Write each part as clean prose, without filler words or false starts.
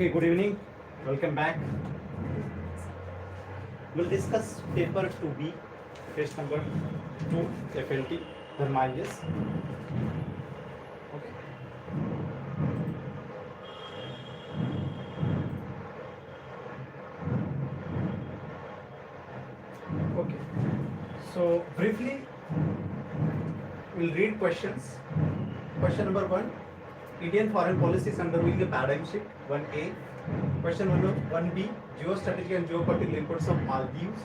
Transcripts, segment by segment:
Okay, good evening. Welcome back. We'll discuss paper 2B, page number 2, FLT, DHARMA IAS. Okay. Okay. So briefly, we'll read questions. Question number 1. Indian foreign policy is undergoing a paradigm shift. 1A. Question 1B. Geostrategic and geopolitical importance of Maldives.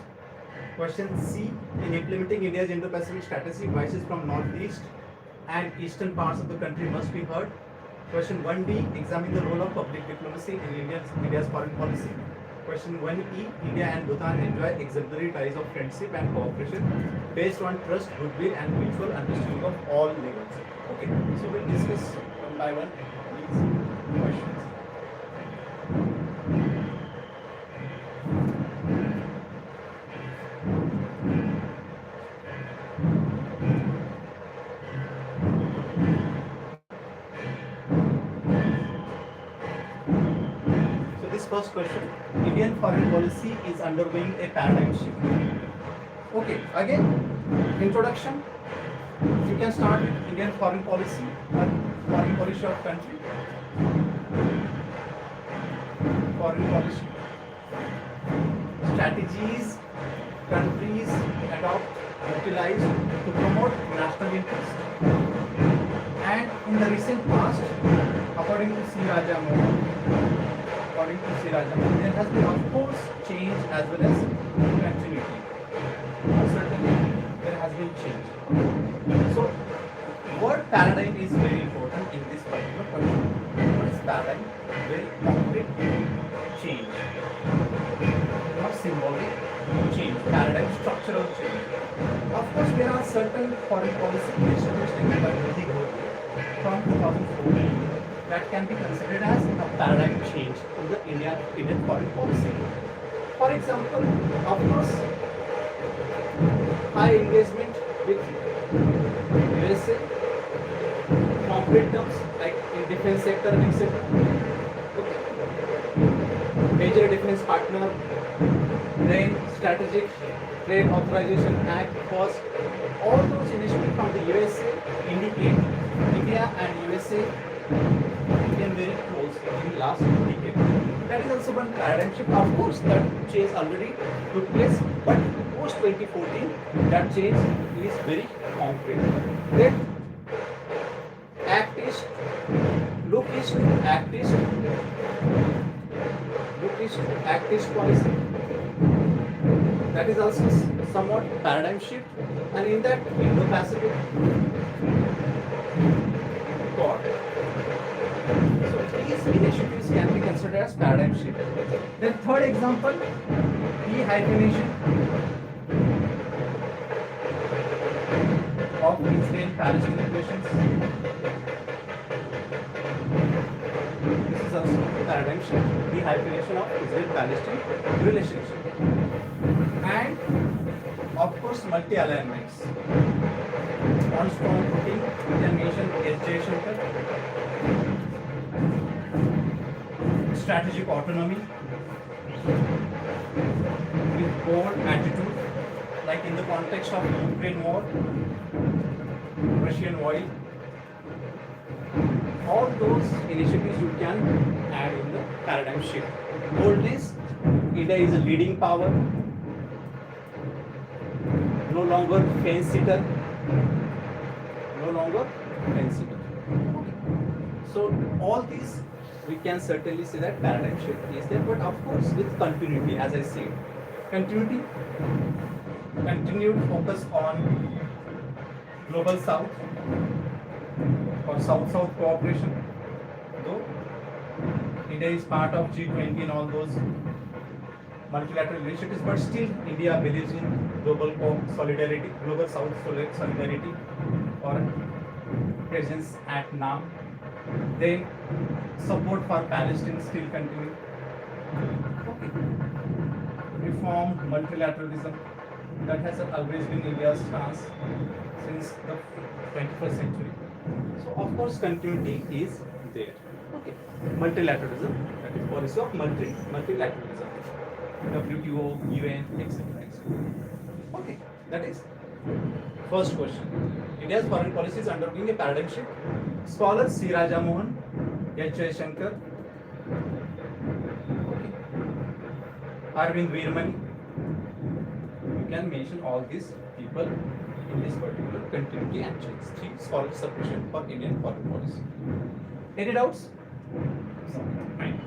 Question C. In implementing India's Indo-Pacific strategy, voices from northeast and eastern parts of the country must be heard. Question 1B. Examine the role of public diplomacy in India's foreign policy. Question 1E. India and Bhutan enjoy exemplary ties of friendship and cooperation based on trust, goodwill, and mutual understanding of all levels. Okay, so we'll discuss one by one these questions. First question, Indian foreign policy is undergoing a paradigm shift. Okay, again, introduction. You can start with Indian foreign policy or foreign policy of country. Foreign policy. Strategies countries adopt, utilize to promote national interest. And in the recent past, according to there has been of course change as well as continuity. Certainly there has been change. So word paradigm is very important in this particular question. What is paradigm? Very concrete change. Not symbolic change. Paradigm, structural change. Of course there are certain foreign policy initiatives taken by Modi from 2014 that can be considered as a paradigm change in the Indian foreign policy. For example, of course, high engagement with USA, concrete terms like in defense sector, etc. Okay. Major defense partner, then strategic trade authorization act, first, all those initiatives from the USA indicate India and USA very close in last decade. That is also one paradigm shift. Of course, that change already took place, but post 2014, that change is very concrete. Then, act east, look east, act east, look east, act east policy. That is also somewhat paradigm shift, and in that Indo-Pacific thought. These initiatives can be considered as paradigm shift. The third example, de-hyphenation of Israel-Palestine relations. This is also paradigm shift, de-hyphenation of Israel-Palestine relationship. And of course, multi-alignments. On strong footing, Indian nation SJ Shankar. Strategic autonomy with bold attitude, like in the context of Ukraine war, Russian oil, all those initiatives you can add in the paradigm shift. Boldness, India is a leading power, no longer fence sitter, So all these we can certainly say that paradigm shift is there, but of course with continuity, as I said. Continuity, continued focus on global south or south-south cooperation, though India is part of G20 and all those multilateral initiatives, but still India believes in global solidarity, global south solidarity or presence at NAM. Then support for Palestine still continuing. Okay. Reformed multilateralism, that has always been India's stance since the 21st century. So of course continuity is there. Okay. Multilateralism, that is policy of multilateralism, WTO, UN, etc. etc. Okay, that is first question. India's foreign policy is undergoing a paradigm shift. Scholars C. Raja Mohan, H. Shankar, okay, Arvind Veermani. You can mention all these people in this particular continuity and change. 3 scholars sufficient for Indian foreign policy. Any doubts? Fine.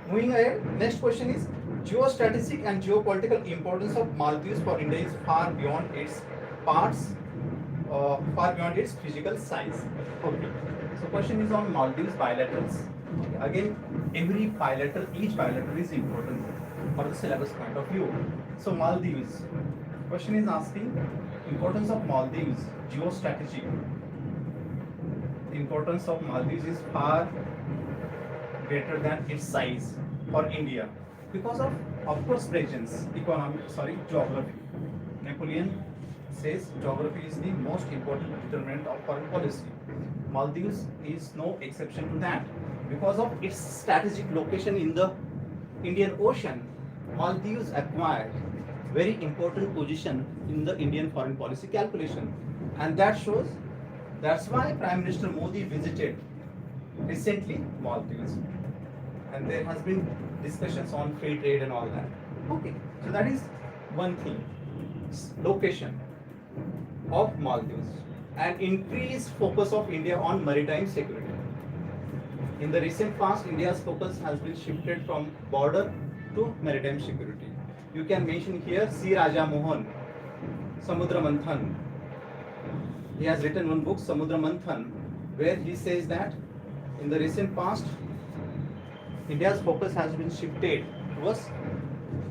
Moving ahead, next question is geostrategic and geopolitical importance of Maldives for India is far beyond its parts, far beyond its physical size. Okay. So question is on Maldives bilaterals. Okay. Again, each bilateral is important for the syllabus point of view. So Maldives. Question is asking importance of Maldives geostrategic. Importance of Maldives is far greater than its size for India because of course presence, geography. Napoleon says geography is the most important determinant of foreign policy. Maldives is no exception to that because of its strategic location in the Indian Ocean. Maldives acquired very important position in the Indian foreign policy calculation, and that's why Prime Minister Modi visited recently Maldives, and there has been discussions on free trade and all that. Okay, so that is one thing. Location of Maldives and increased focus of India on maritime security. In the recent past, India's focus has been shifted from border to maritime security. You can mention here C. Raja Mohan, Samudra Manthan. He has written one book, Samudra Manthan, where he says that in the recent past, India's focus has been shifted towards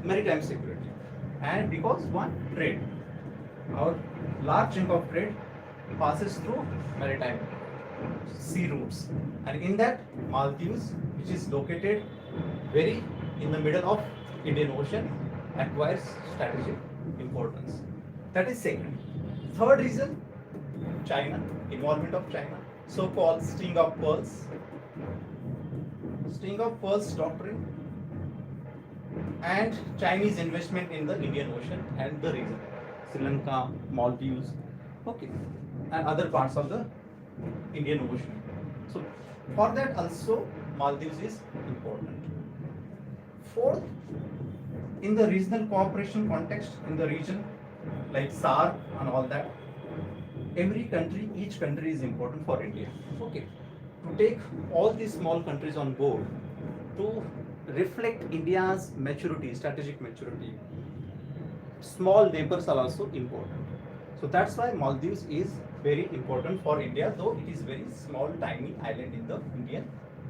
maritime security. And because one, trade. Our large chunk of trade passes through maritime sea routes. And in that, Maldives, which is located very in the middle of Indian Ocean, acquires strategic importance. That is second. Third reason, China, involvement of China, so-called string of pearls doctrine, and Chinese investment in the Indian Ocean and the region, Sri Lanka, Maldives, okay, and other parts of the Indian Ocean. So for that also Maldives is important. Fourth, in the regional cooperation context in the region, like SAR and all that, each country is important for India. Okay, to take all these small countries on board to reflect India's maturity, strategic maturity, small neighbors are also important. So that's why Maldives is very important for India, though it is very small, tiny island in the Indian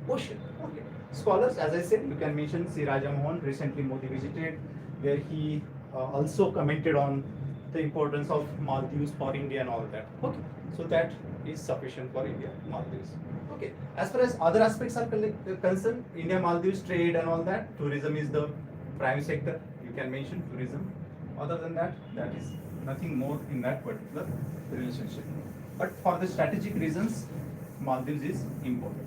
Ocean. Okay. Scholars, as I said, you can mention C. Raja Mohan, recently Modi visited, where he also commented on the importance of Maldives for India and all that. Okay. So that is sufficient for India, Maldives. Okay. As far as other aspects are concerned, India Maldives trade and all that, tourism is the prime sector. You can mention tourism. Other than that, that is nothing more in that particular relationship. But for the strategic reasons, Maldives is important.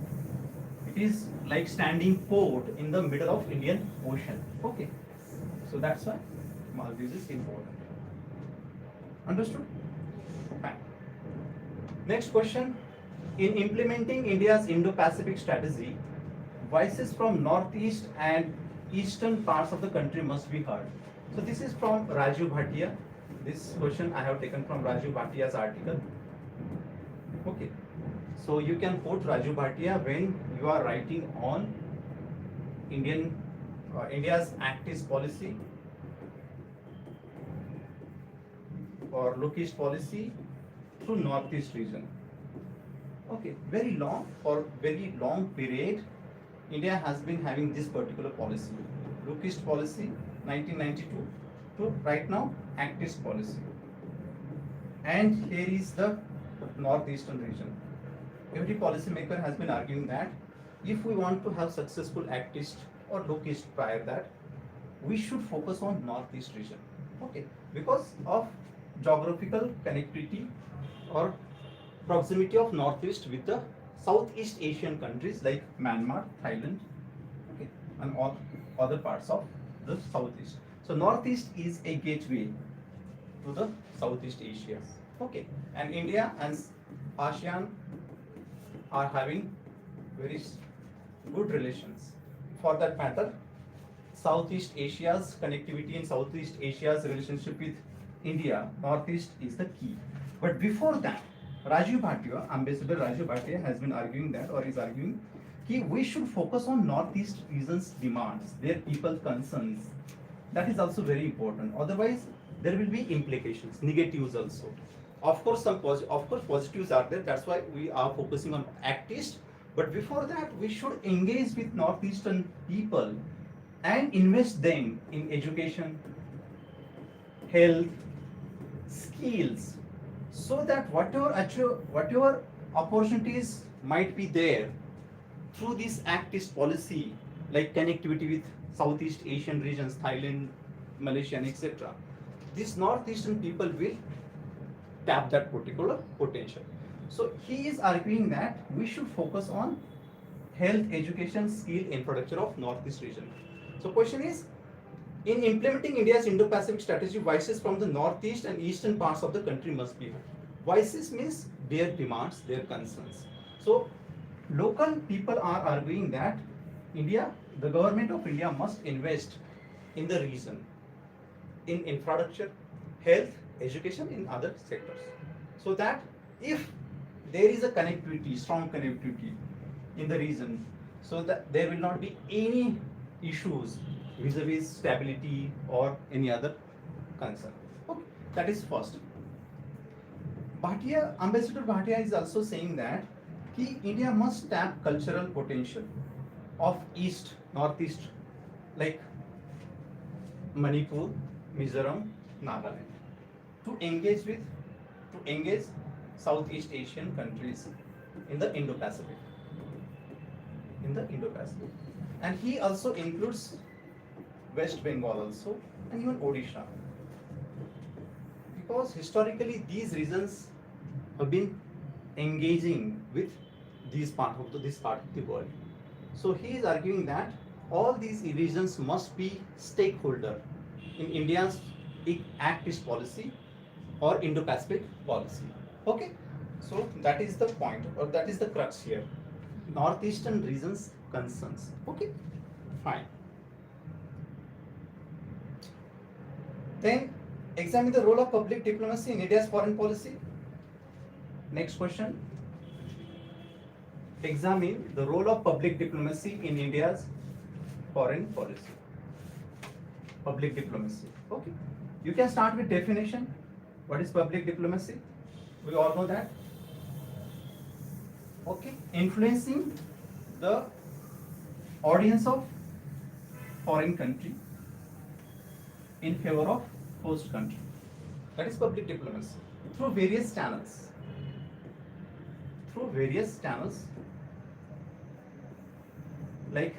It is like standing port in the middle of Indian Ocean. Okay. So that's why Maldives is important. Understood? Fine. Next question. In implementing India's Indo-Pacific strategy, voices from northeast and eastern parts of the country must be heard. So this is from Raju Bhatia. This question I have taken from Raju Bhatia's article. Okay. So you can quote Raju Bhatia when you are writing on India's Act East policy or Look East policy to Northeast region. Okay, very long period, India has been having this particular policy. Look East policy 1992 to right now Act East policy. And here is the northeastern region. Every policymaker has been arguing that if we want to have successful Act East or Look East prior that, we should focus on northeast region. Okay, because of geographical connectivity or proximity of northeast with the Southeast Asian countries like Myanmar, Thailand, and all other parts of the Southeast. So Northeast is a gateway to the Southeast Asia. Okay, and India and ASEAN are having very good relations. For that matter, Southeast Asia's connectivity and Southeast Asia's relationship with India, Northeast is the key. But before that, Rajiv Bhatia, Ambassador Rajiv Bhatia has been arguing that, or is arguing, that we should focus on Northeast region's demands, their people concerns. That is also very important. Otherwise, there will be implications, negatives also. Of course, positives are there. That's why we are focusing on Act East. But before that, we should engage with Northeastern people and invest them in education, health, skills, so that whatever opportunities might be there through this Act East policy, like connectivity with Southeast Asian regions, Thailand, Malaysia, and etc., these Northeastern people will tap that particular potential. So he is arguing that we should focus on health, education, skill, infrastructure of Northeast region. So question is, in implementing India's Indo-Pacific strategy, voices from the Northeast and Eastern parts of the country must be heard. Voices means their demands, their concerns. So local people are arguing that the government of India must invest in the region, in infrastructure, health, education, in other sectors, so that if there is a connectivity, strong connectivity in the region, so that there will not be any issues vis-a-vis stability or any other concern. Okay, that is first. Ambassador Bhatia is also saying that India must tap cultural potential of East, Northeast, like Manipur, Mizoram, Nagaland, to engage Southeast Asian countries in the Indo-Pacific. And he also includes West Bengal also, and even Odisha, because historically these regions have been engaging with this part of the world. So he is arguing that all these regions must be stakeholder in India's Act East policy or Indo-Pacific policy. Okay, so that is the point, or that is the crux here. Northeastern regions concerns. Okay, fine. Then examine the role of public diplomacy in India's foreign policy. Next question. Examine the role of public diplomacy in India's foreign policy. Public diplomacy. Okay. You can start with definition. What is public diplomacy? We all know that. Okay. Influencing the audience of foreign country in favor of host country. That is public diplomacy. Through various channels. Like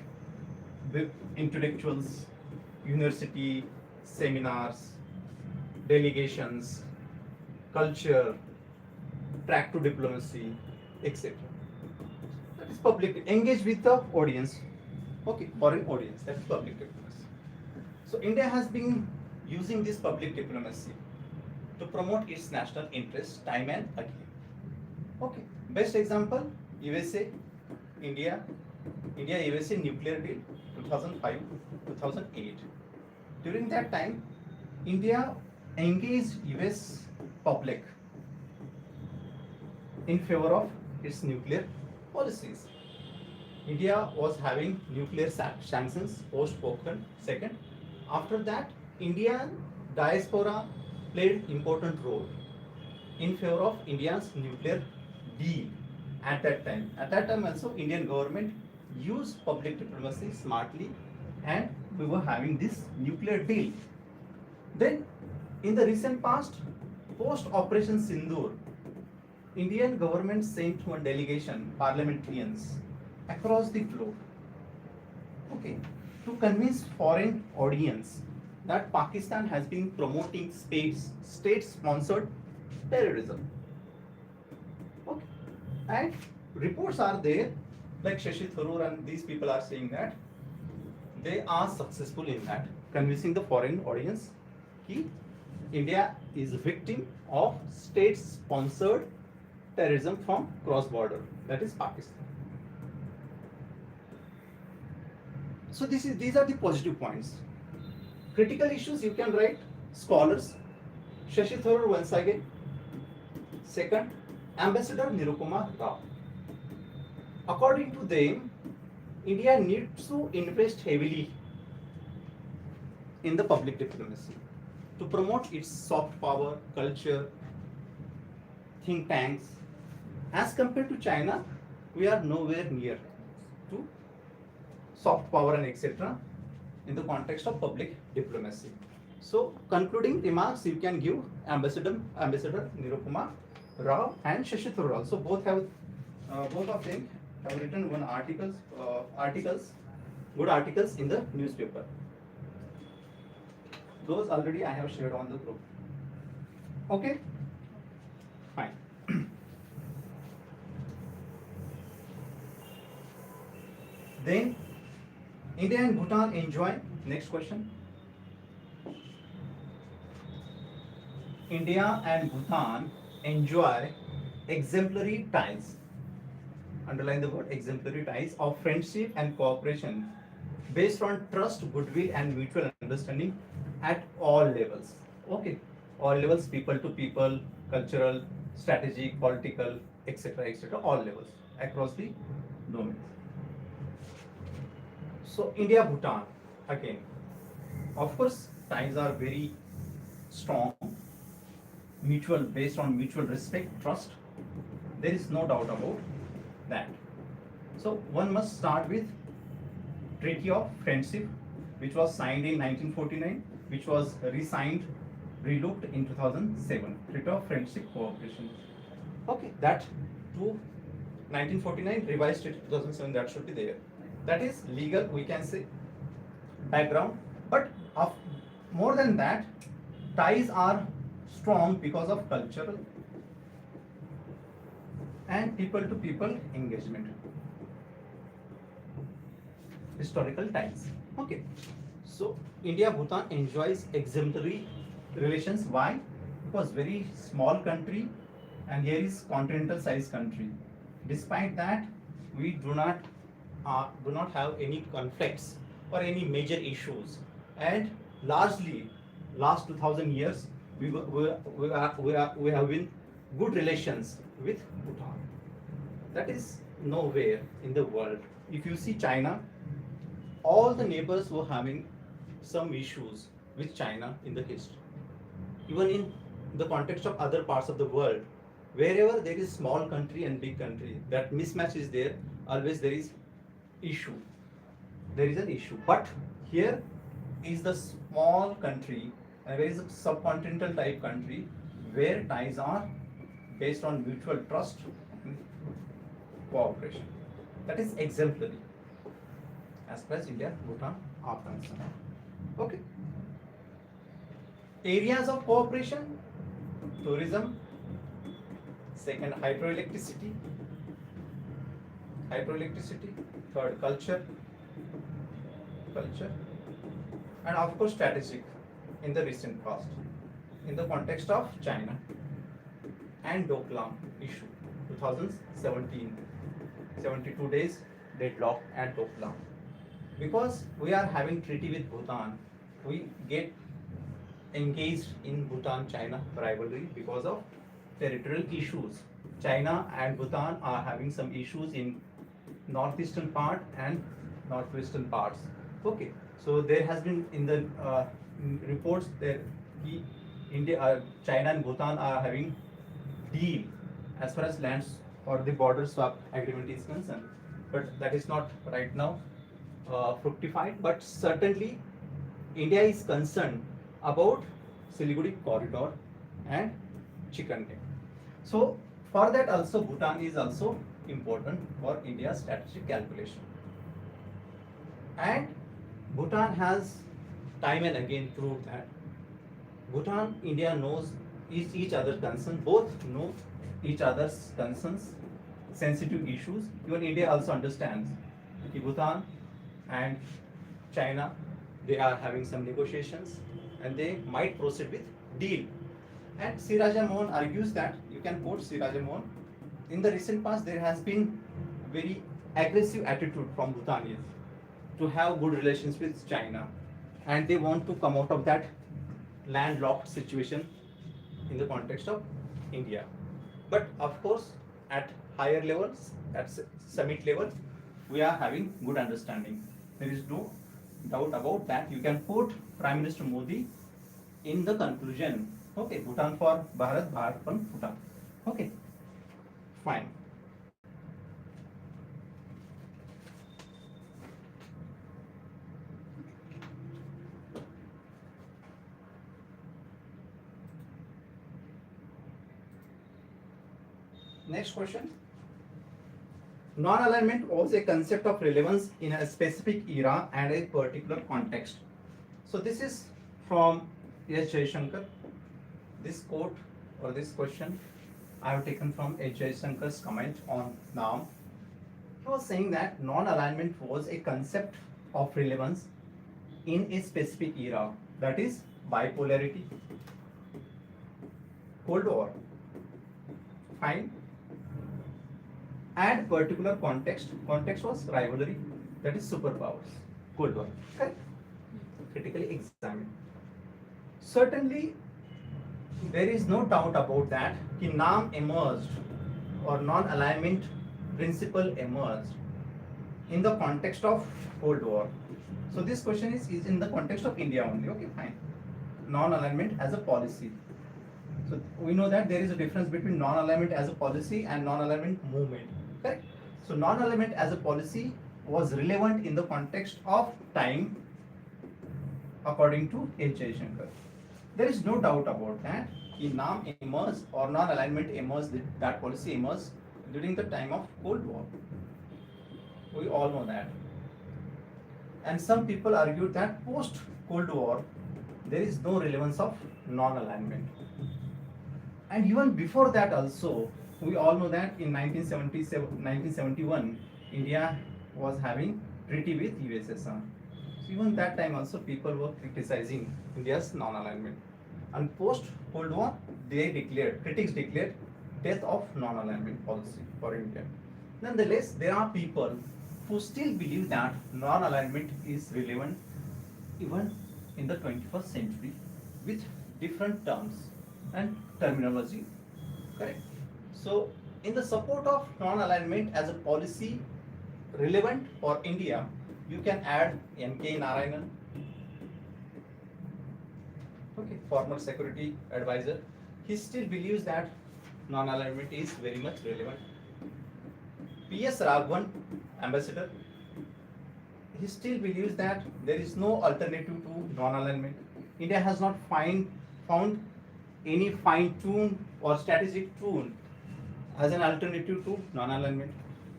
with intellectuals, university, seminars, delegations, culture, track to diplomacy, etc. That is public. Engage with the audience. Okay, foreign audience. That is public diplomacy. So India has been using this public diplomacy to promote its national interests time and again. Okay, best example, USA, India USA nuclear deal 2005-2008. During that time, India engaged US public in favor of its nuclear policies. India was having nuclear sanctions post-Pokhran second. After that, Indian diaspora played important role in favor of India's nuclear deal at that time. At that time also, Indian government used public diplomacy smartly, and we were having this nuclear deal. Then, in the recent past, post-Operation Sindoor, Indian government sent one delegation, parliamentarians, across the globe, okay, to convince foreign audience that Pakistan has been promoting state-sponsored terrorism. Okay, and reports are there, like Shashi Tharoor and these people are saying that they are successful in that, convincing the foreign audience that India is a victim of state-sponsored terrorism from cross-border, that is Pakistan. So these are the positive points. Critical issues you can write scholars. Shashi Tharoor once again. Second, Ambassador Nirupama Rao. According to them, India needs to invest heavily in the public diplomacy to promote its soft power, culture, think tanks. As compared to China, we are nowhere near to soft power and etc. in the context of public diplomacy. So, concluding remarks you can give Ambassador Nirupama Rao and Shashi Tharoor also. Both of them have written one good articles in the newspaper. Those already I have shared on the group. Okay, fine. Then India and Bhutan enjoy. Next question. India and Bhutan enjoy exemplary ties. Underline the word exemplary ties of friendship and cooperation based on trust, goodwill, and mutual understanding at all levels. Okay, all levels, people to people, cultural, strategic, political, etc., all levels across the domains. So India Bhutan again, of course, ties are very strong, mutual, based on mutual respect, trust. There is no doubt about that. So one must start with Treaty of Friendship, which was signed in 1949, which was re-signed, relooked in 2007. Treaty of Friendship Cooperation. Okay, that to 1949, revised it 2007. That should be there. That is legal, we can say, background. But more than that, ties are strong because of cultural and people-to-people engagement. Historical ties. Okay. So India-Bhutan enjoys exemplary relations. Why? Because very small country, and here is continental size country. Despite that, we do not have any conflicts or any major issues, and largely last 2000 years we have been good relations with Bhutan. That is nowhere in the world. If you see China, all the neighbors were having some issues with China in the history. Even in the context of other parts of the world, wherever there is small country and big country, that mismatch is there, always there is issue. There is an issue. But here is the small country, and there is a subcontinental type country where ties are based on mutual trust and cooperation. That is exemplary as far as India, Bhutan are concerned. Okay. Areas of cooperation: tourism, second hydroelectricity, third culture, and of course strategic in the recent past in the context of China and Doklam issue 2017, 72 days deadlock at Doklam. Because we are having treaty with Bhutan, we get engaged in Bhutan-China rivalry because of territorial issues. China and Bhutan are having some issues in northeastern part and northwestern parts. Okay, so there has been in the reports that China and Bhutan are having deal as far as lands or the border swap agreement is concerned, but that is not right now fructified. But certainly India is concerned about Siliguri corridor and chicken neck. So for that also Bhutan is also important for India's strategic calculation. And Bhutan has time and again proved that Bhutan, India knows each other's concerns, both know each other's concerns, sensitive issues. Even India also understands that Bhutan and China, they are having some negotiations and they might proceed with deal. And C. Rajamohan argues that, you can quote C. Rajamohan, in the recent past there has been very aggressive attitude from Bhutanians to have good relations with China, and they want to come out of that landlocked situation in the context of India. But of course, at higher levels, at summit level, we are having good understanding. There is no doubt about that. You can quote Prime Minister Modi in the conclusion. Okay, Bhutan for Bharat, Bharat for Bhutan. Okay, fine. Next question. Non-alignment was a concept of relevance in a specific era and a particular context. So this is from S. Jaishankar. This quote or this question I have taken from S. Jaishankar's comment on NAM. He was saying that non-alignment was a concept of relevance in a specific era, that is bipolarity, Cold War, fine, and particular context. Context was rivalry, that is superpowers, Cold War. Correct? Critically examined. Certainly, there is no doubt about that. Ki NAM emerged or non-alignment principle emerged in the context of Cold War. So this question is in the context of India only. Okay, fine. Non-alignment as a policy. So we know that there is a difference between non-alignment as a policy and non-alignment movement. Correct? So non-alignment as a policy was relevant in the context of time according to H. Jaishankar. There is no doubt about that. NAM emerged or non-alignment emerged, that policy emerged during the time of Cold War. We all know that. And some people argued that post Cold War there is no relevance of non-alignment. And even before that also, we all know that in 1971, India was having treaty with USSR. So even that time also people were criticizing India's non-alignment. And post Cold War, critics declared death of non-alignment policy for India. Nonetheless, there are people who still believe that non-alignment is relevant even in the 21st century with different terms and terminology. Correct? So, in the support of non-alignment as a policy relevant for India, you can add M.K. Narayanan, okay, former security advisor. He still believes that non-alignment is very much relevant. P.S. Raghavan, ambassador, he still believes that there is no alternative to non-alignment. India has not found any fine-tuned or strategic tool as an alternative to non-alignment.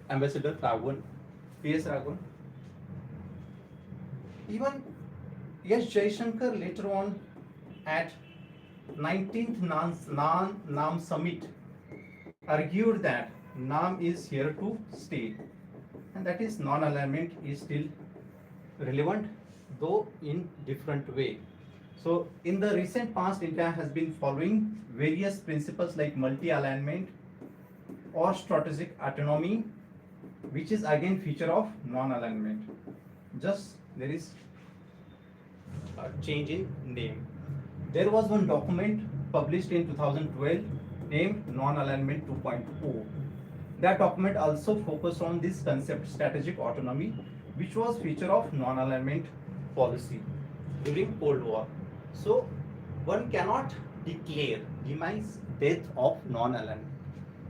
Ambassador Raghavan, P.S. Raghavan. Even S. Jaishankar later on at 19th NAM summit argued that NAM is here to stay, and that is non-alignment is still relevant, though in different way. So in the recent past, India has been following various principles like multi-alignment or strategic autonomy, which is again feature of non-alignment. Just there is a change in name. There was one document published in 2012 named Non-Alignment 2.0. That document also focused on this concept, strategic autonomy, which was feature of non-alignment policy during Cold War. So one cannot declare demise, death of non-alignment.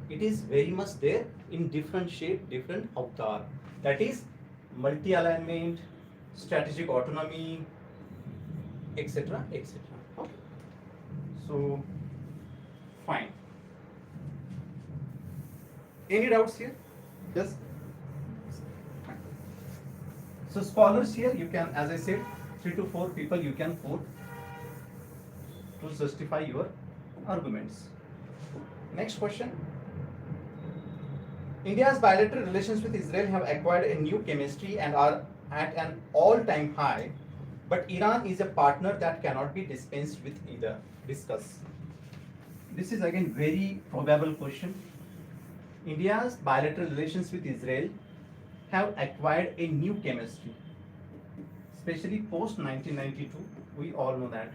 It is very much there in different shape, different avatar. That is multi-alignment, strategic autonomy, etc., etc. So fine. Any doubts here? Yes. So scholars here, you can, as I said, 3 to 4 people you can quote to justify your arguments. Next question. India's bilateral relations with Israel have acquired a new chemistry and are at an all-time high, but Iran is a partner that cannot be dispensed with either. Discuss. This is again very probable question. India's bilateral relations with Israel have acquired a new chemistry, especially post 1992. We all know that,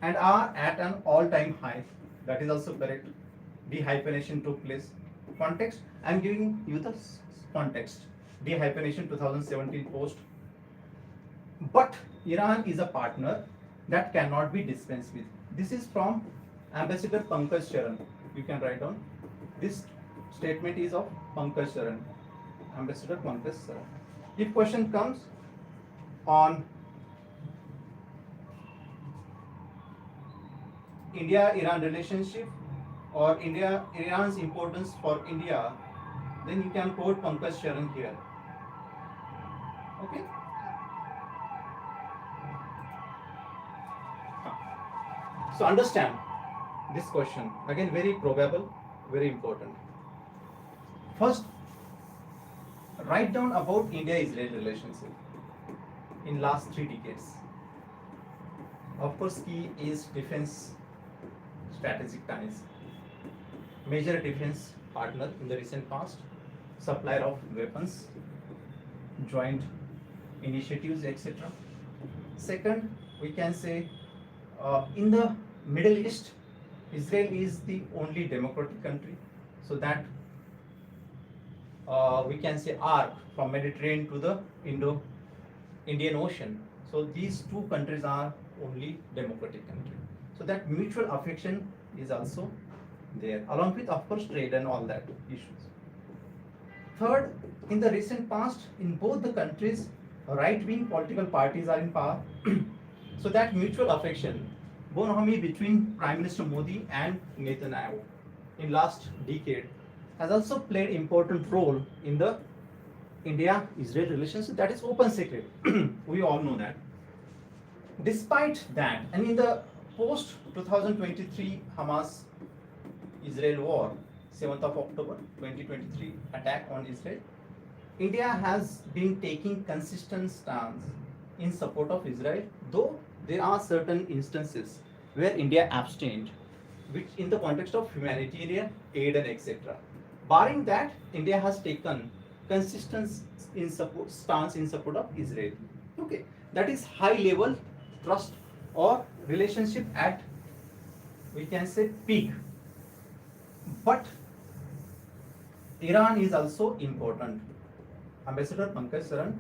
and are at an all-time high. That is also correct. Dehyphenation took place. Context, I am giving you the context. Dehyphenation 2017 post. But Iran is a partner that cannot be dispensed with. This is from Ambassador Pankaj Charan. You can write down. This statement is of Pankaj Charan. Ambassador Pankaj Charan. If question comes on India-Iran relationship or Iran's importance for India, then you can quote Pankaj Charan here. Okay? So understand this question. Again, very probable, very important. First, write down about India-Israel relationship in last 3 decades. Of course, key is defense strategic ties. Major defense partner in the recent past, supplier of weapons, joint initiatives, etc. Second, we can say in the Middle East, Israel is the only democratic country, so that we can say arc from Mediterranean to the Indian Ocean. So these two countries are only democratic country. So that mutual affection is also there, along with of course trade and all that issues. Third, in the recent past, in both the countries, right-wing political parties are in power. So that mutual affection, bonhomie between Prime Minister Modi and Netanyahu in last decade has also played important role in the India-Israel relationship. That is open secret. We all know that. Despite that, and in the post 2023 Hamas Israel war, 7th of October 2023 attack on Israel, India has been taking consistent stance in support of Israel, though there are certain instances where India abstained, which in the context of humanitarian aid and etc. Barring that, India has taken consistent stance in support of Israel. Okay, that is high level trust or relationship at, we can say, peak. But Iran is also important. Ambassador Pankaj Charan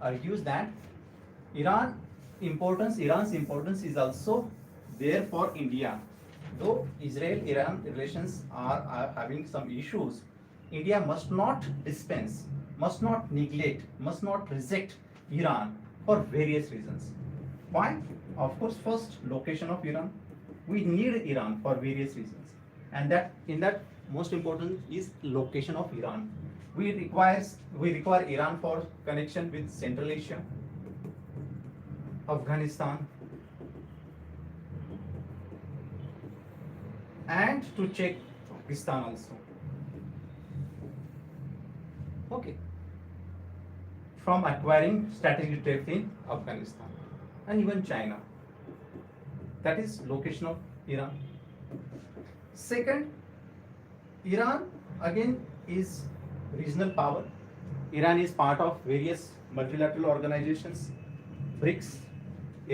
argues that Iran's importance is also there for India. Though Israel-Iran relations are having some issues, India must not dispense, must not neglect, must not reject Iran for various reasons. Why? Of course, first, location of Iran. We need Iran for various reasons, and that in that most important is location of Iran. We require Iran for connection with Central Asia, Afghanistan, and to check Pakistan also. Okay. From acquiring strategic depth in Afghanistan and even China. That is location of Iran. Second, Iran again is regional power. Iran is part of various multilateral organizations, BRICS,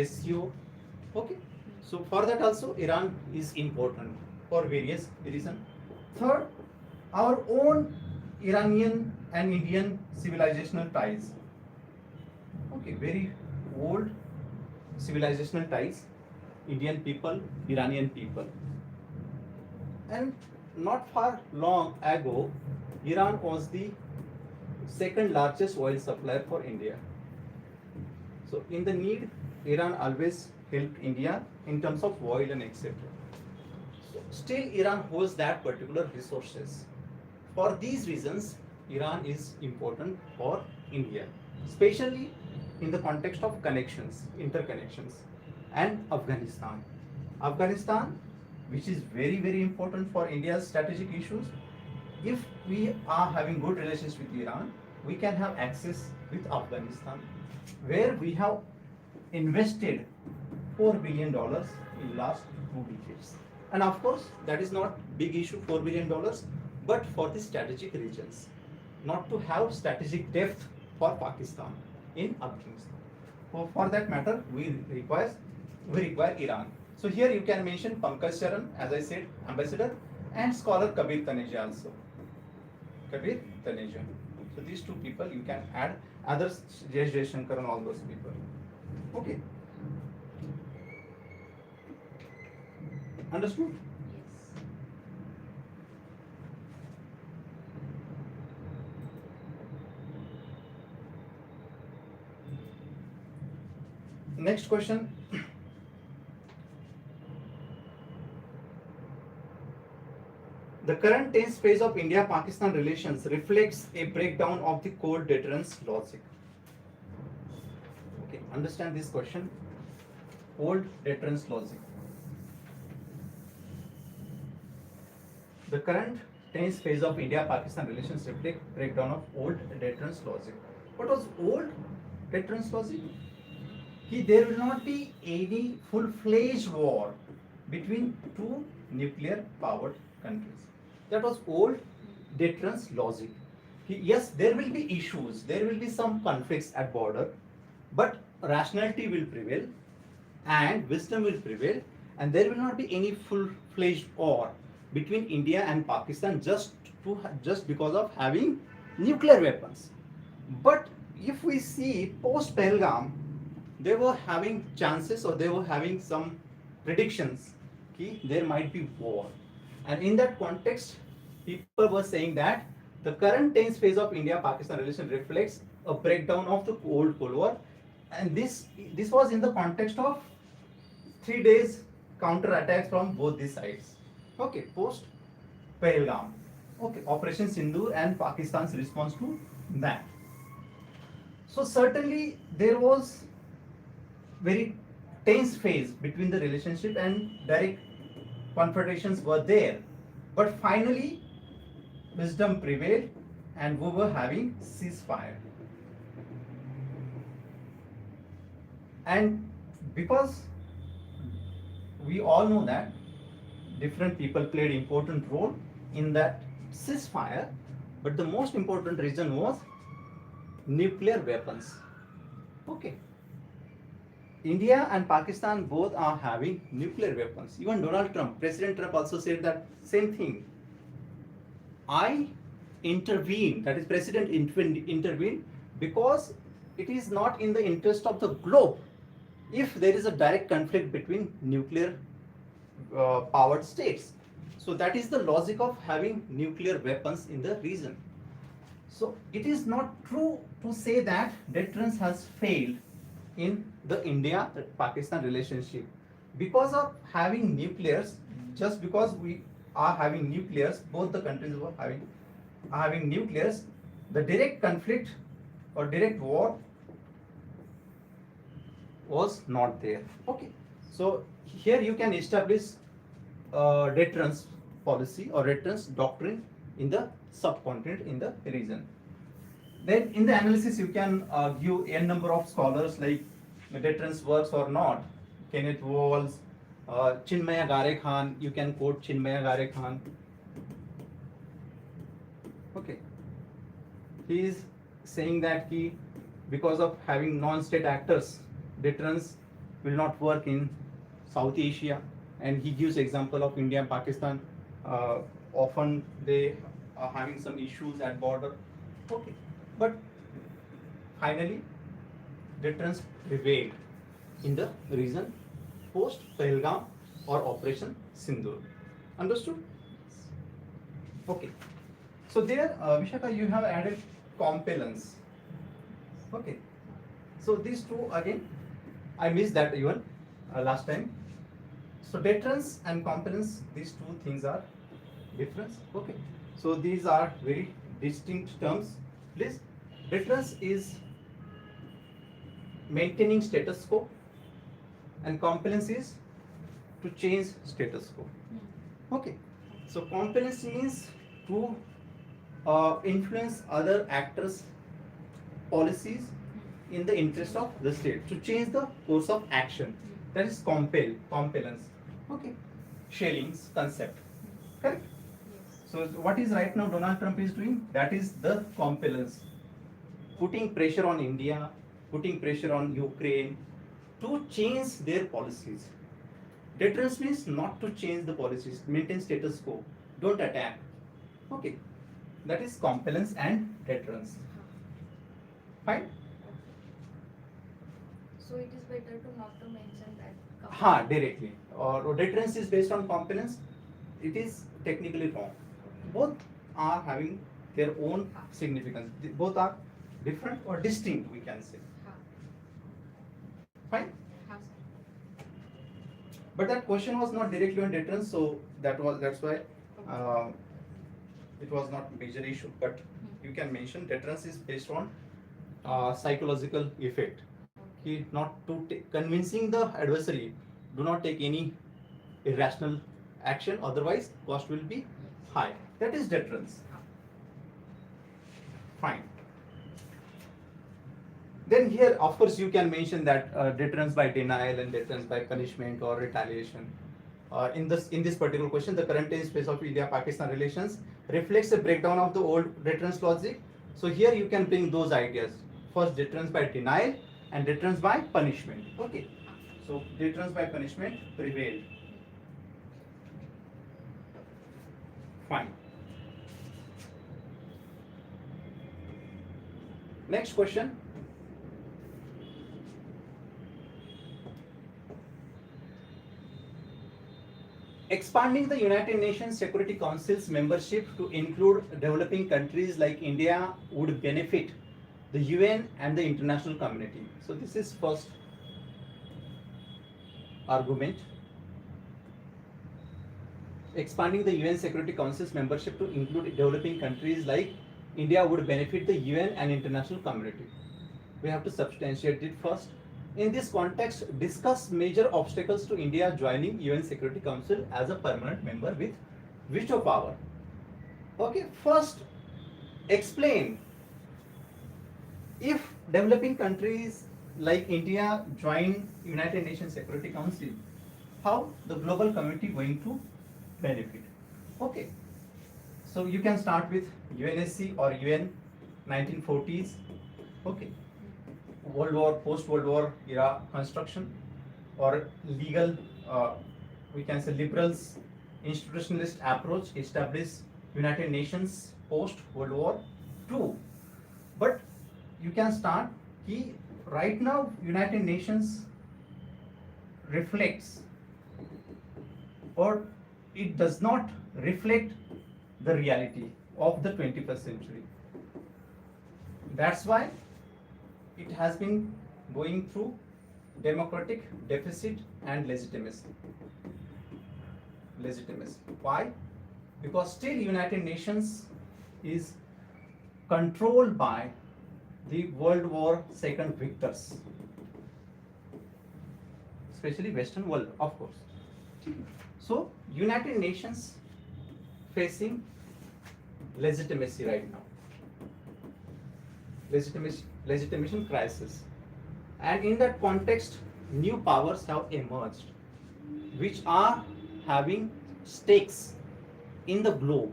SCO. Okay. So for that also Iran is important for various reasons. Third, our own Iranian and Indian civilizational ties. Okay, very old civilizational ties. Indian people, Iranian people. And not far long ago, Iran was the second largest oil supplier for India. So in the need, Iran always helped India in terms of oil and etc. So still Iran holds that particular resources. For these reasons, Iran is important for India, especially in the context of connections, interconnections, and Afghanistan. Afghanistan, which is very, very important for India's strategic issues. If we are having good relations with Iran, we can have access with Afghanistan, where we have invested $4 billion in last 2 decades. And of course, that is not big issue, $4 billion, but for the strategic regions, not to have strategic depth for Pakistan in Afghanistan. For that matter, we require Iran. So here you can mention Pankaj Charan, as I said, ambassador, and scholar Kabir Taneja also. Kabir Taneja. So these two people you can add, others, Jay Shankar and all those people. Okay. Understood? Yes. Next question. The current tense phase of India-Pakistan relations reflects a breakdown of the cold deterrence logic. Okay, understand this question. Cold deterrence logic. The current tense phase of India-Pakistan relations reflect breakdown of old deterrence logic. What was old deterrence logic? There will not be any full-fledged war between two nuclear-powered countries. That was old deterrence logic. Yes, there will be issues, there will be some conflicts at border, but rationality will prevail and wisdom will prevail, and there will not be any full-fledged war between India and Pakistan just because of having nuclear weapons. But if we see post Pahalgam, they were having chances, or they were having some predictions that there might be war. And in that context, people were saying that the current tense phase of India-Pakistan relation reflects a breakdown of the old Cold War. And this was in the context of 3 days counter attacks from both the sides. Okay, post Pahalgam. Okay, Operation Sindoor and Pakistan's response to that. So certainly there was very tense phase between the relationship, and direct confrontations were there. But finally, wisdom prevailed and we were having ceasefire. And because we all know that different people played important role in that ceasefire, but the most important reason was nuclear weapons. Okay. India and Pakistan both are having nuclear weapons. Even Donald Trump, President Trump also said that same thing. I intervene, that is President intervene, because it is not in the interest of the globe if there is a direct conflict between nuclear powered states. So that is the logic of having nuclear weapons in the region. So it is not true to say that deterrence has failed in the India-Pakistan relationship. Because of having nuclears, just because we are having nuclears, both the countries are having nuclears, the direct conflict or direct war was not there. Okay, so here you can establish deterrence policy or deterrence doctrine in the subcontinent, in the region. Then in the analysis you can give n number of scholars like deterrence works or not. Kenneth Walls, Chinmaya Gare Khan, you can quote Chinmaya Gare Khan. Okay, he is saying that because of having non-state actors, deterrence will not work in South Asia, and he gives example of India and Pakistan. Often they are having some issues at border. Okay, but finally deterrence prevailed in the region post Pahalgam or Operation Sindoor. Understood? Okay. So there, Vishaka, you have added compellence. Okay. So these two again, I missed that even last time. So deterrence and compellence, these two things are different. Okay. So these are very distinct terms. Please, deterrence is maintaining status quo, and compellence is to change status quo. Okay. So compellence means to influence other actors policies in the interest of the state, to change the course of action. That is compellence. Okay. Schelling's concept. Correct? So what is right now Donald Trump is doing? That is the compellence. Putting pressure on India, putting pressure on Ukraine to change their policies. Deterrence means not to change the policies, maintain status quo, don't attack. Okay. That is compellence and deterrence. Fine? So it is better to not to mention that. Directly. Or deterrence is based on compellence. It is technically wrong. Both are having their own significance. Both are different or distinct, we can say. Fine? But that question was not directly on deterrence, so that's why it was not major issue. But you can mention deterrence is based on psychological effect. Not to convincing the adversary, do not take any irrational action, otherwise cost will be high. That is deterrence. Fine. Then here, of course, you can mention that deterrence by denial and deterrence by punishment or retaliation. In this particular question, the current tense phase of India-Pakistan relations reflects a breakdown of the old deterrence logic. So here you can bring those ideas. First, deterrence by denial and deterrence by punishment. Okay. So deterrence by punishment prevailed. Fine. Next question. Expanding the United Nations Security Council's membership to include developing countries like India would benefit the UN and the international community. So this is first argument. Expanding the UN Security Council's membership to include developing countries like India would benefit the UN and international community. We have to substantiate it first. In this context, discuss major obstacles to India joining UN Security Council as a permanent member with veto power. Okay, first explain, if developing countries like India join United Nations Security Council, how the global community going to benefit? Okay, so you can start with UNSC or UN 1940s. Okay, World War, post-World War era construction, or legal, we can say liberals institutionalist approach established United Nations post-World War II. But you can start, right now United Nations reflects, or it does not reflect the reality of the 21st century. That's why it has been going through democratic deficit and legitimacy. Why? Because still United Nations is controlled by the World War II victors, especially Western world, of course. So United Nations facing legitimacy right now. Legitimation crisis, and in that context new powers have emerged which are having stakes in the globe,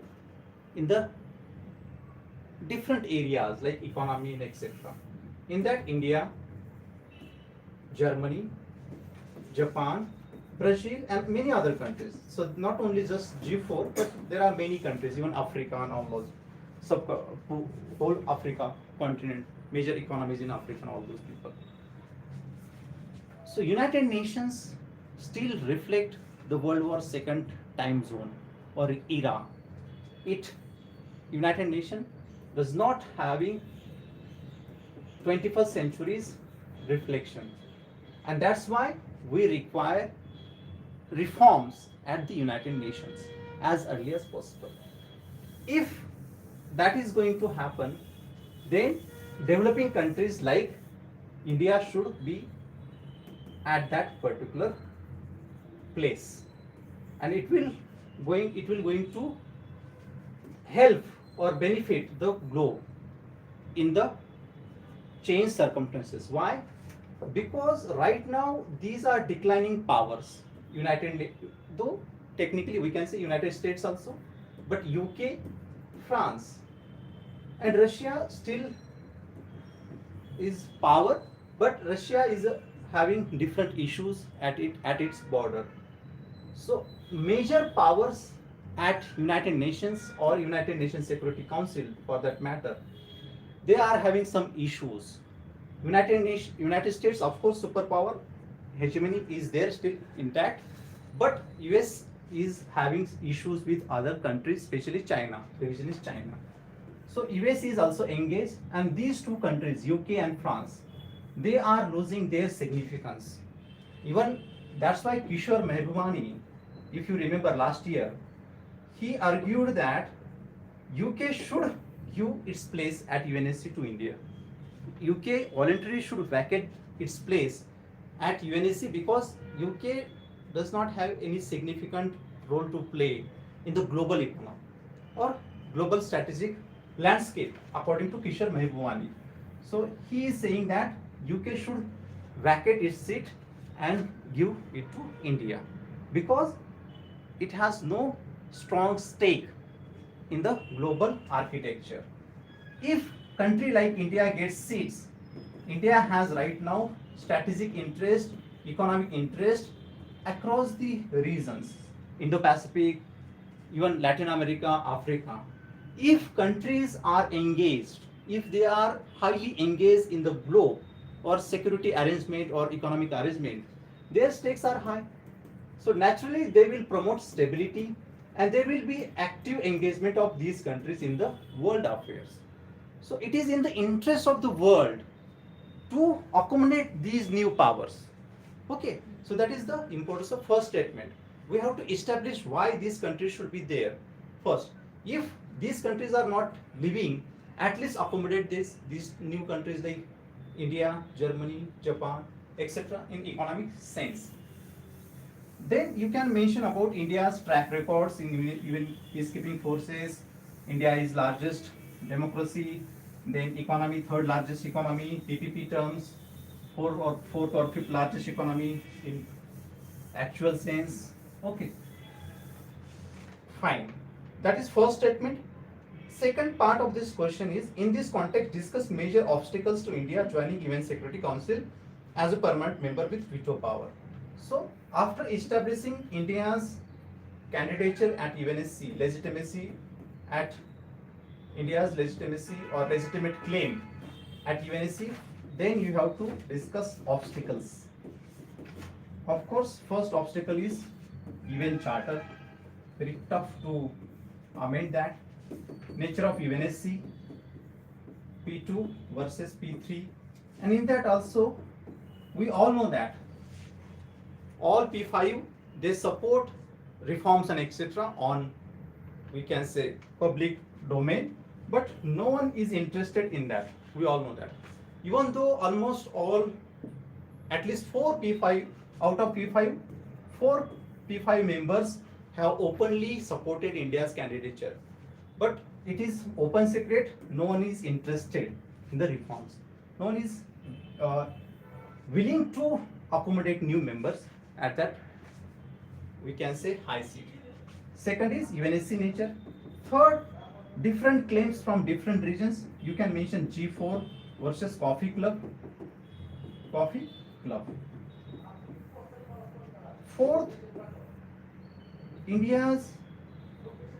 in the different areas like economy and etc. In that, India, Germany, Japan, Brazil and many other countries. So not only just G4, but there are many countries, even Africa and all those whole Africa continent, major economies in Africa and all those people. So United Nations still reflect the World War II time zone or era. United Nations does not having 21st century's reflection, and that's why we require reforms at the United Nations as early as possible. If that is going to happen, then developing countries like India should be at that particular place, and it will going to help or benefit the globe in the change circumstances. Why? Because right now these are declining powers. Though technically we can say United States also, but UK, France, and Russia still is power, but Russia is having different issues at its border. So major powers at United Nations or United Nations Security Council for that matter, they are having some issues. United States, of course, superpower hegemony is there still intact, but US is having issues with other countries, especially China. The reason is China. So US is also engaged, and these two countries, UK and France, they are losing their significance. Even that's why Kishore Mehbubani, if you remember last year, he argued that UK should give its place at UNSC to India. UK voluntarily should vacate its place at UNSC because UK does not have any significant role to play in the global economy or global strategic landscape, according to Kishore Mehbubani. So he is saying that UK should vacate its seat and give it to India because it has no strong stake in the global architecture. If country like India gets seats, India has right now strategic interest, economic interest across the regions, Indo-Pacific, even Latin America, Africa. If countries are engaged, if they are highly engaged in the globe or security arrangement or economic arrangement, their stakes are high. So naturally they will promote stability and there will be active engagement of these countries in the world affairs. So it is in the interest of the world to accommodate these new powers. Okay, so that is the importance of first statement. We have to establish why these countries should be there first. If these countries are not living, at least accommodate these new countries like India, Germany, Japan, etc. in economic sense. Then you can mention about India's track records in even peacekeeping forces. India is largest democracy, then economy third largest economy, PPP terms, fourth or fifth largest economy in actual sense. Okay, fine. That is first statement. Second part of this question is, in this context, discuss major obstacles to India joining UN Security Council as a permanent member with veto power. So, after establishing India's candidature at UNSC, legitimacy at India's legitimacy or legitimate claim at UNSC, then you have to discuss obstacles. Of course, first obstacle is UN Charter. Very tough to amend that. Nature of UNSC, P2 versus P3, and in that also we all know that all P5 they support reforms and etc. on, we can say, public domain, but no one is interested in that. We all know that. Even though almost all, at least 4 P5 out of P5, 4 P5 members have openly supported India's candidature. But it is open secret, no one is interested in the reforms. No one is willing to accommodate new members at that, we can say, high seat. Second is UNSC nature. Third, different claims from different regions. You can mention G4 versus Coffee Club. Coffee Club. Fourth, India's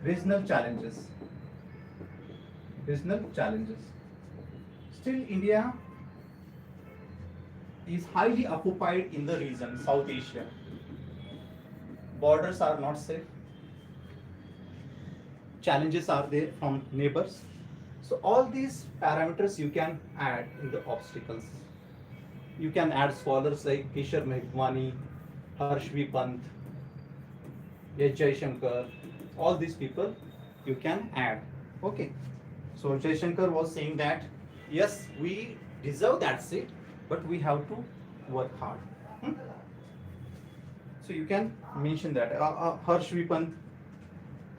regional challenges. Regional challenges. Still, India is highly occupied in the region, South Asia. Borders are not safe. Challenges are there from neighbors. So all these parameters you can add in the obstacles. You can add scholars like Kishore Mehbubani, Harsh V. Pant, H. Jaishankar, all these people you can add. Okay. So Jaishankar was saying that yes, we deserve that seat, but we have to work hard. So you can mention that. Harsh V. Pant,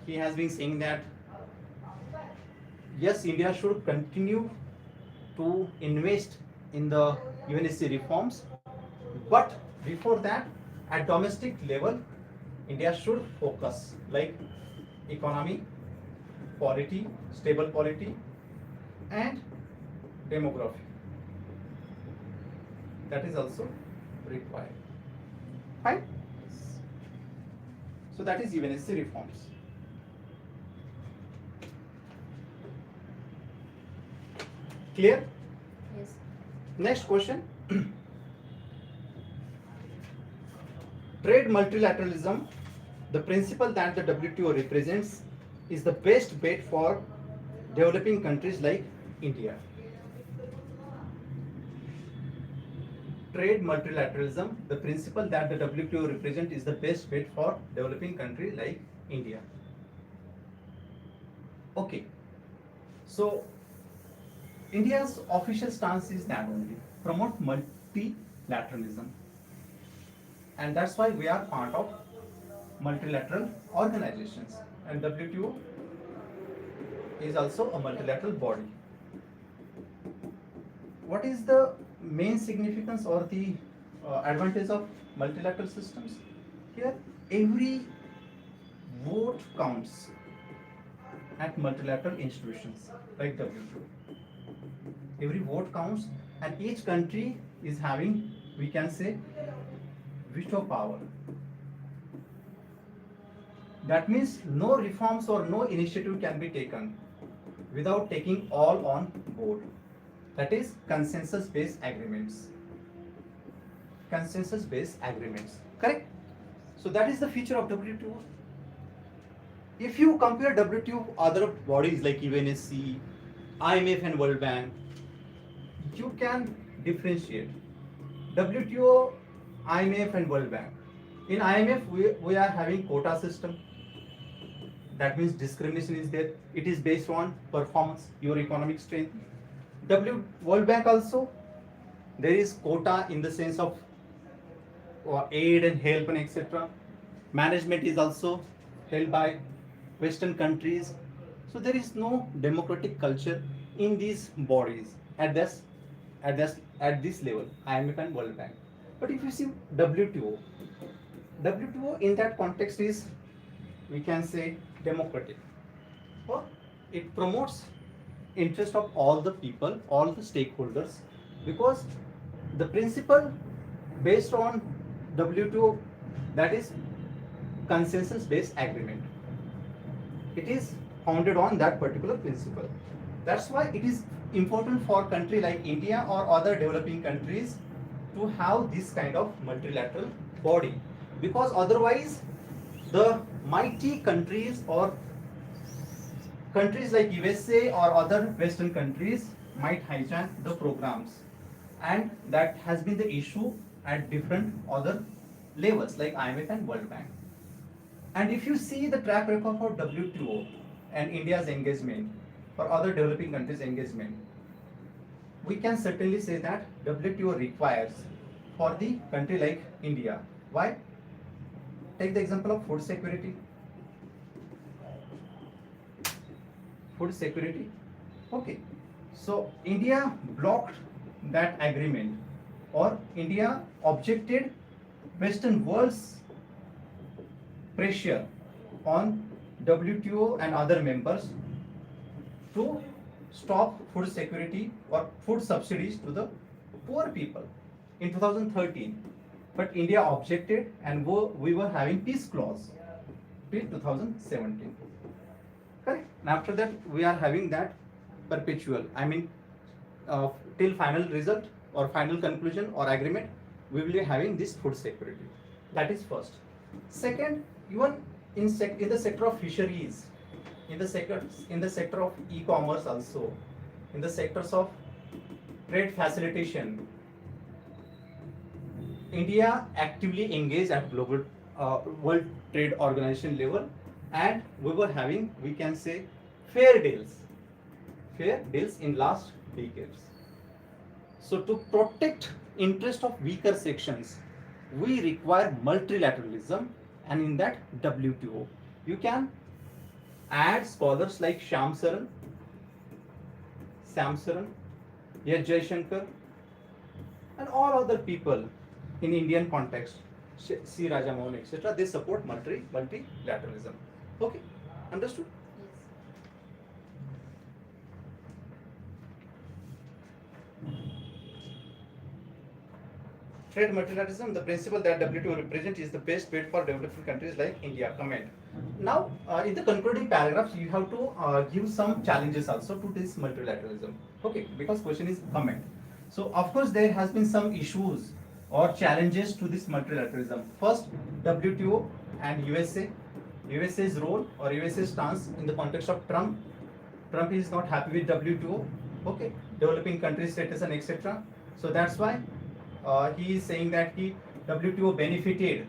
he has been saying that yes, India should continue to invest in the UNSC reforms. But before that, at domestic level, India should focus like economy, polity, stable polity, and demography. That is also required. Fine. So that is UNSC reforms. Clear? Yes. Next question. Trade multilateralism, the principle that the WTO represents, is the best bet for developing countries like India. Trade multilateralism, the principle that the WTO represents, is the best bet for developing countries like India. Okay, so India's official stance is that only promote multilateralism, and that's why we are part of multilateral organizations, and WTO is also a multilateral body. What is the main significance or the advantage of multilateral systems? Here, every vote counts at multilateral institutions like WTO. Every vote counts, and each country is having, we can say, veto power. That means no reforms or no initiative can be taken without taking all on board. That is consensus-based agreements. Consensus-based agreements. Correct? So that is the feature of WTO. If you compare WTO other bodies like UNSC, IMF and World Bank, you can differentiate WTO, IMF and World Bank. In IMF, we are having quota system. That means discrimination is there. It is based on performance, your economic strength. World Bank also, there is quota in the sense of aid and help and etc. Management is also held by Western countries. So there is no democratic culture in these bodies at this level, IMF and World Bank. But if you see WTO in that context is, we can say, democratic. Or it promotes interest of all the people, all the stakeholders, because the principle based on WTO, that is consensus based agreement. It is founded on that particular principle. That's why it is important for a country like India or other developing countries to have this kind of multilateral body, because otherwise the mighty countries or countries like USA or other Western countries might hijack the programs, and that has been the issue at different other levels like IMF and World Bank. And if you see the track record for WTO and India's engagement or other developing countries' engagement, we can certainly say that WTO requires for the country like India. Why? Take the example of food security. Food security. Okay. So India blocked that agreement, or India objected Western world's pressure on WTO and other members to stop food security or food subsidies to the poor people in 2013. But India objected, and we were having peace clause till 2017. Correct? And after that, we are having that perpetual. I mean, till final result or final conclusion or agreement, we will be having this food security. That is first. Second, even in the sector of fisheries, in the sector of e-commerce also, in the sectors of trade facilitation, India actively engaged at global World Trade Organization level, and we were having, we can say, fair deals in last decades. So to protect interest of weaker sections, we require multilateralism, and in that WTO, you can add scholars like Sam Saran, S. Jaishankar, and all other people in Indian context, C. Rajamohan, etc., they support multilateralism. Okay, understood? Trade multilateralism, the principle that WTO represents is the best bet for developing countries like India. Comment. Now, in the concluding paragraphs, you have to give some challenges also to this multilateralism. Okay, because question is comment. So, of course, there has been some issues or challenges to this multilateralism. First, WTO and USA. USA's role or USA's stance in the context of Trump. Trump is not happy with WTO. Okay, developing country status and etc. So that's why he is saying that WTO benefited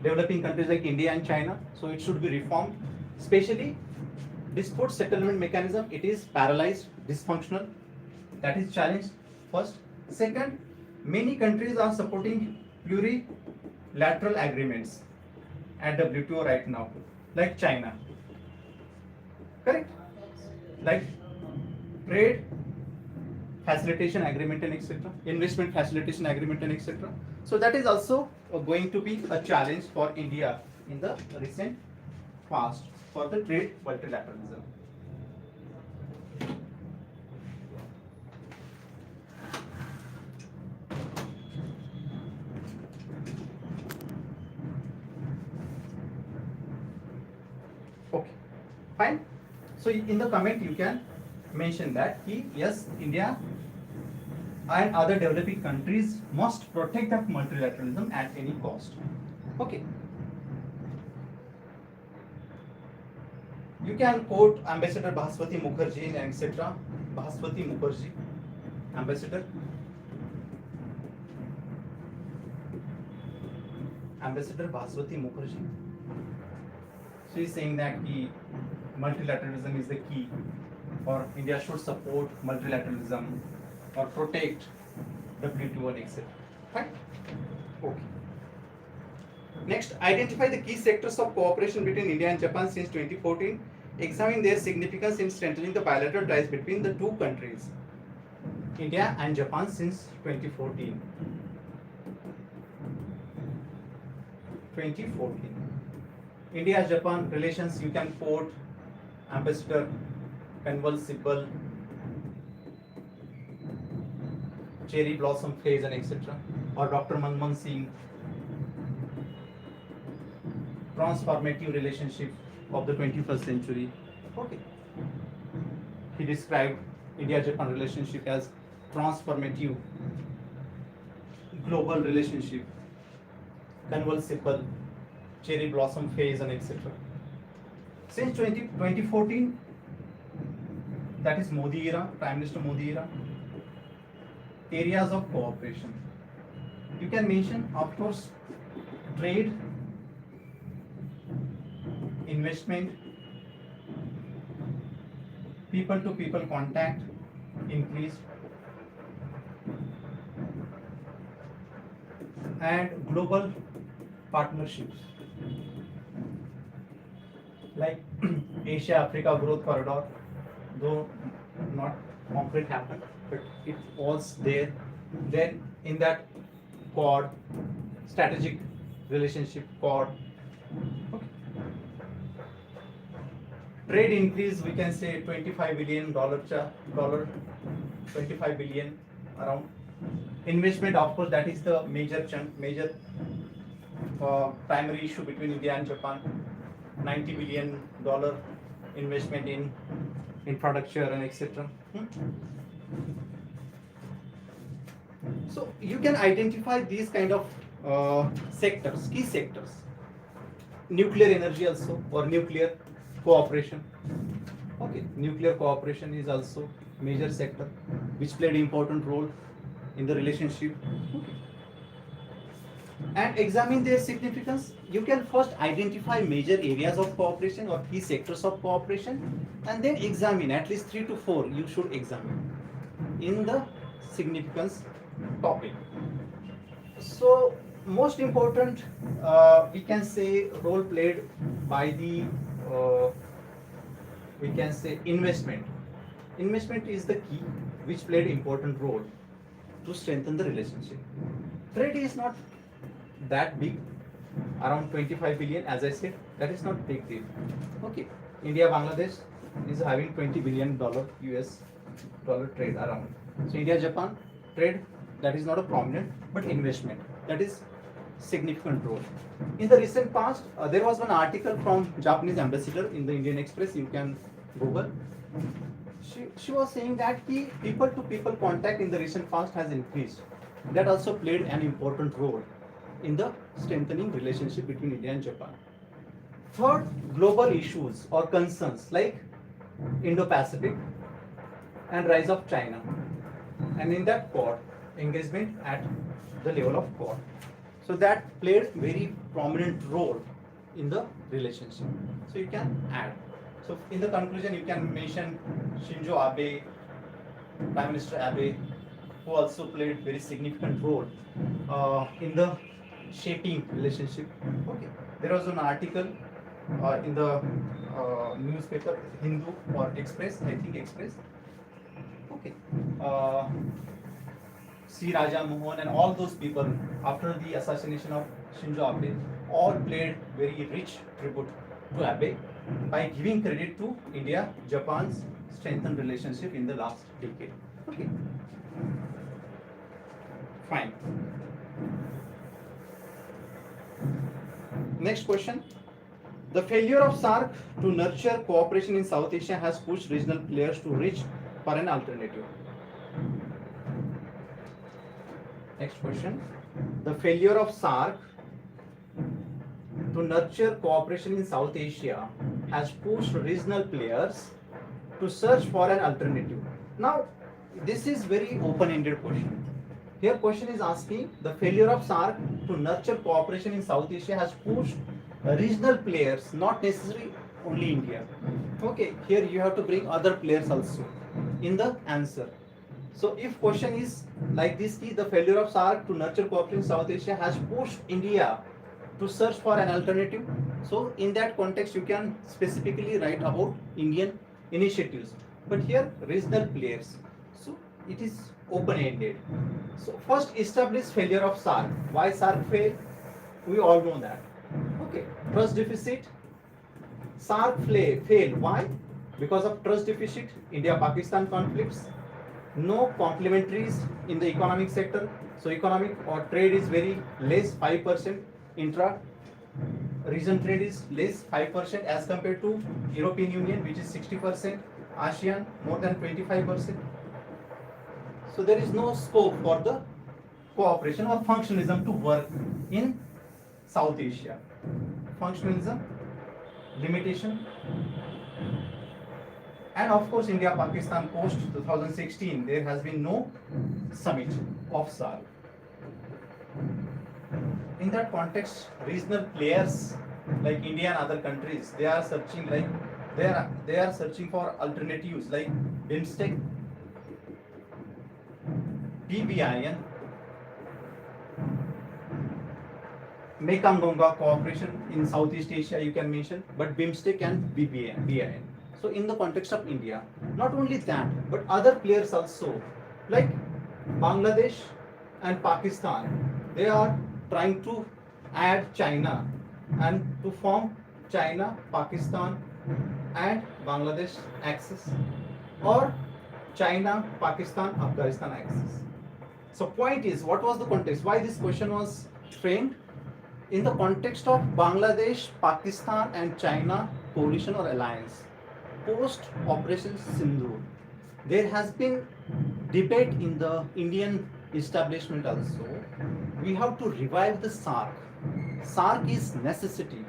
developing countries like India and China, so it should be reformed. Especially dispute settlement mechanism, it is paralyzed, dysfunctional. That is challenge first. Second, many countries are supporting plurilateral agreements at WTO right now, like China. Correct? Like trade facilitation agreement and etc., investment facilitation agreement and etc. So that is also going to be a challenge for India in the recent past for the trade multilateralism. Okay, fine. So in the comment you can mention that yes, India and other developing countries must protect that multilateralism at any cost. Okay. You can quote Ambassador Bhaswati Mukherjee and etc. Bhaswati Mukherjee, Ambassador Bhaswati Mukherjee. She is saying that multilateralism is the key, or India should support multilateralism or protect WTO and etc. Right? Okay. Next, identify the key sectors of cooperation between India and Japan since 2014. Examine their significance in strengthening the bilateral ties between the two countries, India and Japan, since 2014. 2014. India-Japan relations, you can quote Ambassador Kanwal Sibal, cherry blossom phase and etc. or Dr. Manmohan Singh, transformative relationship of the 21st century. Okay. He described India-Japan relationship as transformative global relationship. Kanwal Sibal, cherry blossom phase and etc. Since 2014, that is Modi era, Prime Minister Modi era, areas of cooperation. You can mention, of course, trade, investment, people-to-people contact increased, and global partnerships like Asia-Africa Growth Corridor, though not concrete happened, but it was there. Then in that Quad, strategic relationship Quad. Okay. Trade increase, we can say $25 billion, 25 billion around. Investment, of course, that is the major chunk, major primary issue between India and Japan. $90 billion investment in infrastructure and etc. So you can identify these kind of sectors, key sectors. Nuclear energy also, or nuclear cooperation. Okay, nuclear cooperation is also major sector which played important role in the relationship. Okay. And examine their significance. You can first identify major areas of cooperation or key sectors of cooperation, and then examine at least 3 to 4 you should examine in the significance topic. So most important, we can say, role played by the we can say investment. Investment is the key which played important role. to strengthen the relationship. Trade is not that big, around 25 billion, as I said, that is not big deal. Okay, India Bangladesh is having $20 billion US dollar trade around. So India Japan trade, that is not a prominent, but investment, that is significant role. In the recent past, there was one article from Japanese ambassador in the Indian Express. You can Google. She was saying that the people to people contact in the recent past has increased. That also played an important role in the strengthening relationship between India and Japan. Third, global issues or concerns like Indo-Pacific and rise of China. And in that Quad, engagement at the level of Quad. So that played very prominent role in the relationship. So you can add. So in the conclusion, you can mention Shinzo Abe, Prime Minister Abe, who also played very significant role in the shaping relationship. Okay, there was an article in the newspaper Hindu or Express, I think Express. Okay, C. Raja Mohan and all those people after the assassination of Shinzo Abe all played very rich tribute to Abe by giving credit to India, Japan's strengthened relationship in the last decade. Okay, fine. Next question. The failure of SAARC to nurture cooperation in South Asia has pushed regional players to reach for an alternative. Next question. The failure of SAARC to nurture cooperation in South Asia has pushed regional players to search for an alternative. Now, this is very open-ended question. Here question is asking the failure of SAARC to nurture cooperation in South Asia has pushed regional players, not necessarily only India. Okay, here you have to bring other players also in the answer. So if question is like this, the failure of SAARC to nurture cooperation in South Asia has pushed India to search for an alternative. So in that context, you can specifically write about Indian initiatives. But here regional players. So it is open-ended. So first establish failure of SAARC. Why SAARC failed? We all know that. Okay, trust deficit. SAARC failed. Why? Because of trust deficit, India-Pakistan conflicts, no complementaries in the economic sector. So economic or trade is very less, 5%. Intra region trade is less, 5% as compared to European Union, which is 60%, ASEAN more than 25%. So there is no scope for the cooperation or functionalism to work in South Asia. Functionalism, limitation, and of course India-Pakistan post 2016, there has been no summit of SAARC. In that context, regional players like India and other countries, they are searching searching for alternatives like BIMSTEC, BBIN, Mekong-Gonga cooperation in Southeast Asia you can mention, but BIMSTEC and BIN. So in the context of India, not only that, but other players also, like Bangladesh and Pakistan, they are trying to add China and to form China, Pakistan and Bangladesh axis, or China, Pakistan, Afghanistan axis. So point is, what was the context? Why this question was framed? In the context of Bangladesh, Pakistan and China coalition or alliance, post Operation Sindoor, there has been debate in the Indian establishment also. We have to revive the SAARC. SAARC is necessity,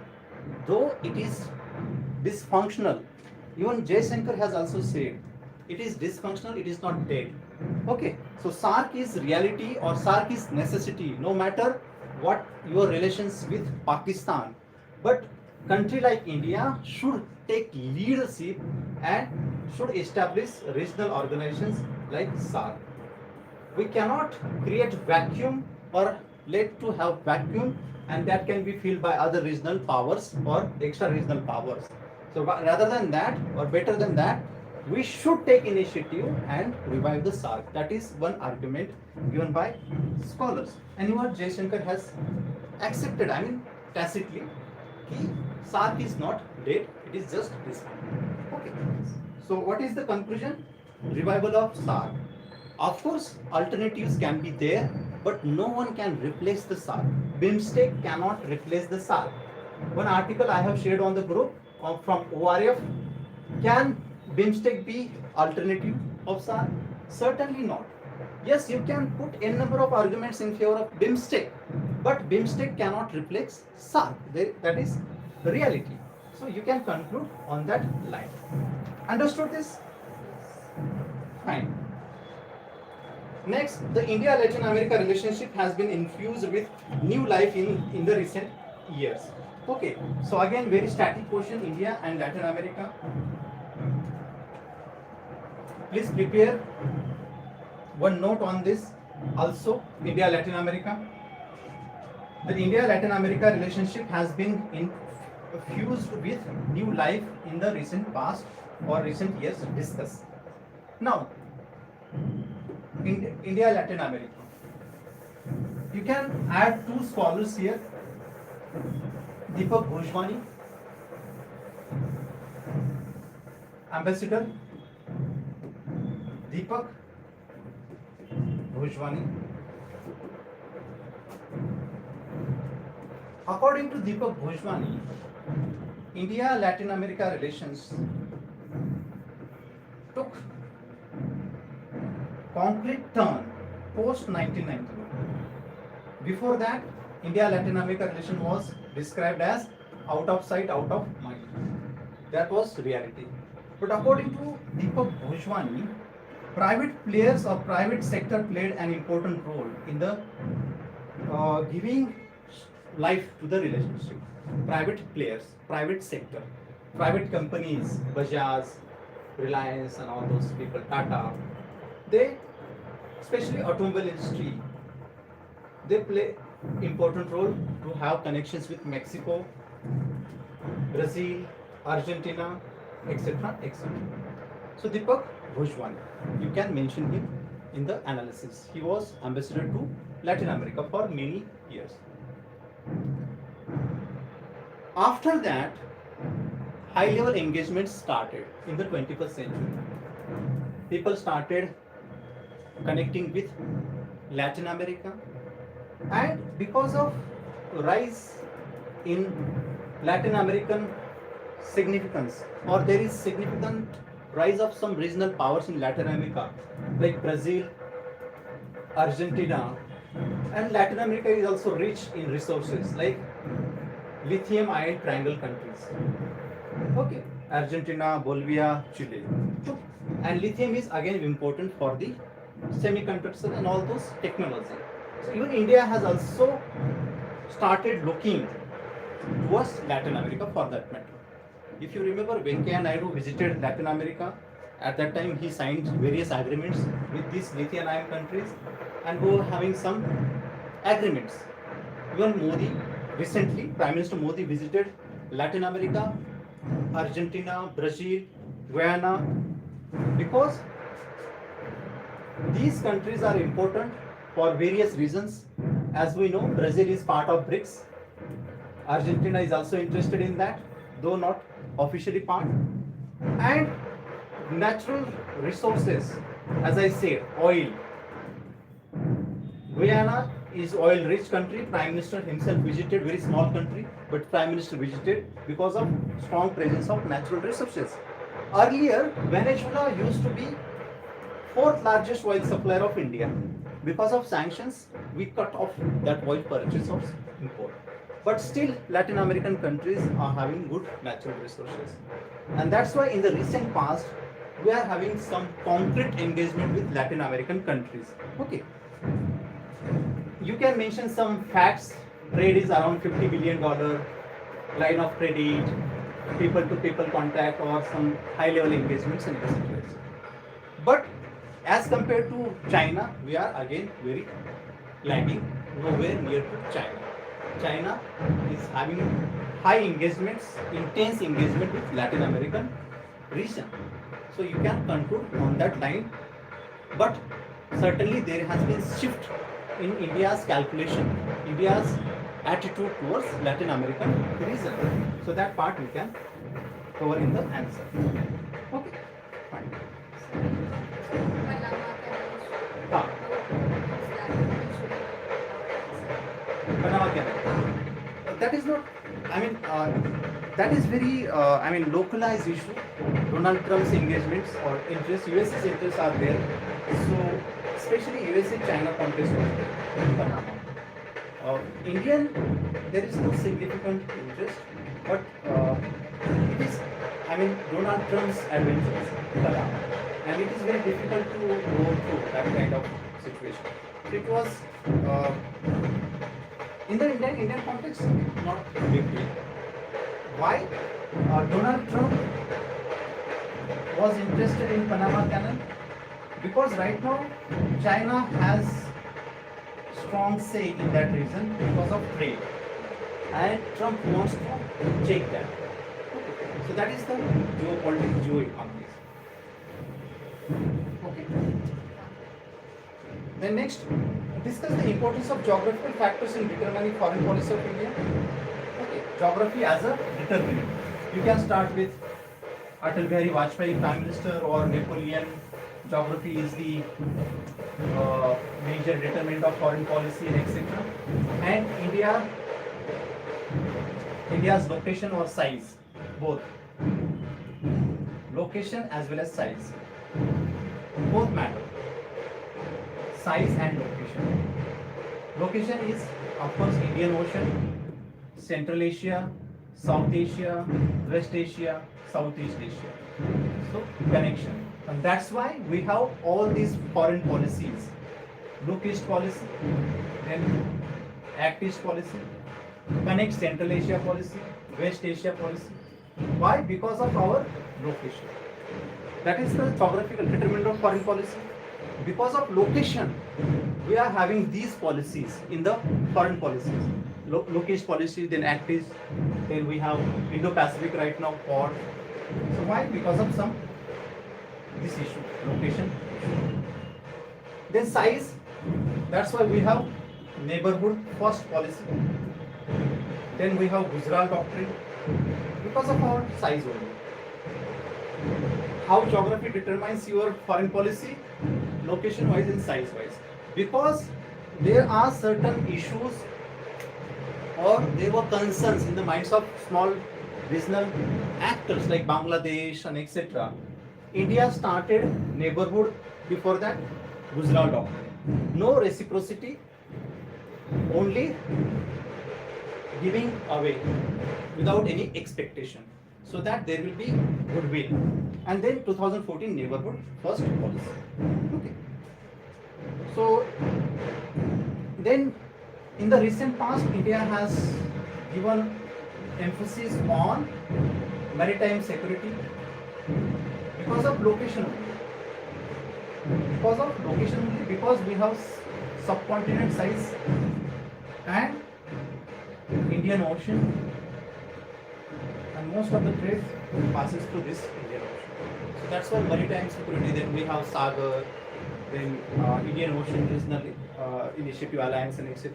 though it is dysfunctional. Even Jaishankar has also said it is dysfunctional, it is not dead. Okay, so SAARC is reality or SAARC is necessity, no matter what your relations with Pakistan. But country like India should take leadership and should establish regional organizations like SAARC. We cannot create vacuum or let to have vacuum and that can be filled by other regional powers or extra regional powers. So rather than that or better than that, we should take initiative and revive the SARC. That is one argument given by scholars. And what Jaishankar has accepted, I mean tacitly, कि SARC is not dead, it is just disbanded. Okay. So what is the conclusion? Revival of SARC. Of course, alternatives can be there, but no one can replace the SARC. BIMSTEC cannot replace the SARC. One article I have shared on the group from ORF. Can BIMSTEC be alternative of SARC? Certainly not. Yes, you can put n number of arguments in favor of BIMSTEC, but BIMSTEC cannot replace SARC. That is reality. So you can conclude on that line. Understood this? Fine. Next, the India-Latin America relationship has been infused with new life in the recent years. Okay, so again very static question, India and Latin America. Please prepare one note on this also, India-Latin America. The India-Latin America relationship has been infused with new life in the recent past or recent years discussed. Now, India-Latin America. You can add two scholars here, Deepak Bhojwani, Ambassador Deepak Bhojwani. According to Deepak Bhojwani, India-Latin America relations took concrete turn post 1991. Before that, India-Latin America relation was described as out of sight, out of mind. That was reality. But according to Deepak Bhojwani, private players or private sector played an important role in the giving life to the relationship. Private players, private sector, private companies, Bajaj, Reliance and all those people, Tata, they, especially automobile industry, they play important role to have connections with Mexico, Brazil, Argentina, etc. etc. So Deepak Bhojwani, you can mention him in the analysis. He was ambassador to Latin America for many years. After that, high-level engagements started in the 21st century. People started connecting with Latin America, and because of rise in Latin American significance, or there is significant rise of some regional powers in Latin America like Brazil, Argentina, and Latin America is also rich in resources like lithium ion triangle countries. Okay, Argentina, Bolivia, Chile. And lithium is again important for the semiconductors and all those technology. So even India has also started looking towards Latin America for that matter. If you remember, Venkaiah Naidu visited Latin America. At that time, he signed various agreements with these lithium ion countries, and we were having some agreements. Even Modi, recently, Prime Minister Modi visited Latin America, Argentina, Brazil, Guyana, because these countries are important for various reasons. As we know, Brazil is part of BRICS. Argentina is also interested in that, though not officially part. And natural resources, as I said, oil. Guyana is oil-rich country. Prime Minister himself visited, very small country, but Prime Minister visited because of strong presence of natural resources. Earlier, Venezuela used to be fourth largest oil supplier of India. Because of sanctions, we cut off that oil purchase of import. But still, Latin American countries are having good natural resources. And that's why in the recent past, we are having some concrete engagement with Latin American countries. Okay. You can mention some facts. Trade is around $50 billion, line of credit, people-to-people contact, or some high-level engagements and etc. But as compared to China, we are again very lagging, nowhere near to China. China is having high engagements, intense engagement with Latin American region. So you can conclude on that line. But certainly there has been shift in India's calculation, India's attitude towards Latin American region. So that part we can cover in the answer. Okay, fine. Panama Canal issue. Ah, Panama Canal. That is not, I mean, that is very, localized issue. Donald Trump's engagements or interests, US's interests are there. So, especially USA-China contest was there in Panama. Indian, there is no significant interest, but it is, Donald Trump's adventures in Panama. And it is very difficult to go through that kind of situation. So it was, in the Indian context, not a big deal. Why? Donald Trump was interested in Panama Canal because right now China has strong say in that region because of trade, and Trump wants to check that. So that is the geopolitics, geoeconomics. Okay. Then next, discuss the importance of geographical factors in determining foreign policy of India. Okay, geography as a determinant. You can start with Atal Bihari Vajpayee, Prime Minister, or Napoleon. Geography is the major determinant of foreign policy and etc. And India's location or size, both. Location as well as size, both matter. Size and location. Location is, of course, Indian Ocean, Central Asia, South Asia, West Asia, Southeast Asia. So, connection. And that's why we have all these foreign policies. Look East policy, then Act East policy, Connect Central Asia policy, West Asia policy. Why? Because of our location. That is the geographical determinant of foreign policy. Because of location, we are having these policies in the foreign policies. Look East policy, then Act East, then we have Indo-Pacific right now, Quad. So why? Because of this issue, location. Then size, that's why we have neighborhood first policy. Then we have Gujarat doctrine, because of our size only. How geography determines your foreign policy? Location wise and size wise. Because there are certain issues or there were concerns in the minds of small regional actors like Bangladesh and etc. India started neighborhood, before that Gujarat doctrine. No reciprocity, only giving away without any expectation, so that there will be goodwill. And then 2014 neighborhood first policy. Okay. So then in the recent past, India has given emphasis on maritime security because of location only. Because of location only, because we have subcontinent size and Indian Ocean, and most of the trade passes through this Indian Ocean. So that's why maritime security. Then we have Sagar, then Indian Ocean Regional Initiative Alliance and etc.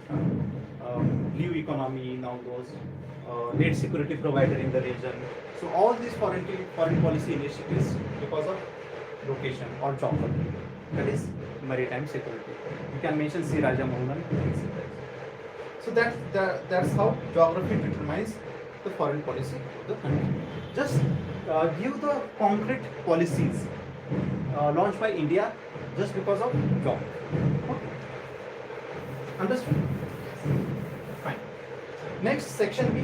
Blue economy now goes, net security provider in the region. So all these foreign policy initiatives because of location or geography. That is maritime security. You can mention C. Raja Mohan, etc. So that's how geography determines the foreign policy of the country. Just give the concrete policies launched by India just because of geography. Okay. Understood? Fine. Next, section B.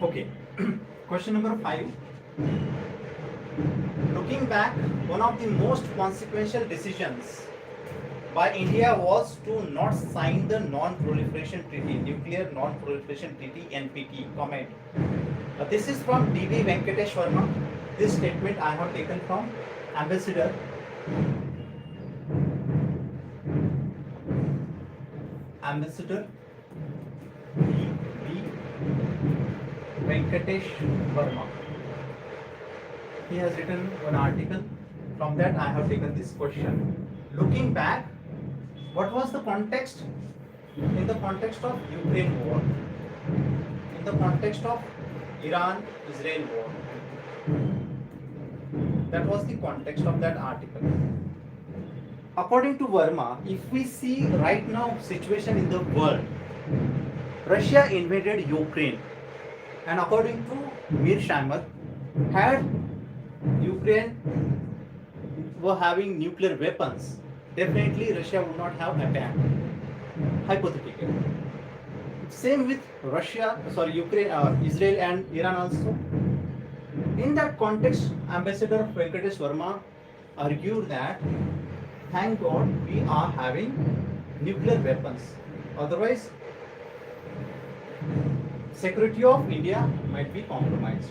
Okay. Question number 5. looking back, one of the most consequential decisions by India was to not sign the Non-Proliferation Treaty, Nuclear Non-Proliferation Treaty (NPT). Comment. This is from D.V. Venkatesh Verma. This statement I have taken from Ambassador D.V. Venkatesh Verma. He has written one article. From that I have taken this question. Looking back, what was the context? In the context of Ukraine war, in the context of Iran-Israel war. That was the context of that article. According to Verma, if we see right now situation in the world, Russia invaded Ukraine, and according to Mearsheimer, had Ukraine were having nuclear weapons, definitely Russia would not have attacked. Hypothetically. Same with Ukraine, Israel and Iran also. In that context, Ambassador Venkatesh Verma argued that, thank God we are having nuclear weapons. Otherwise, security of India might be compromised.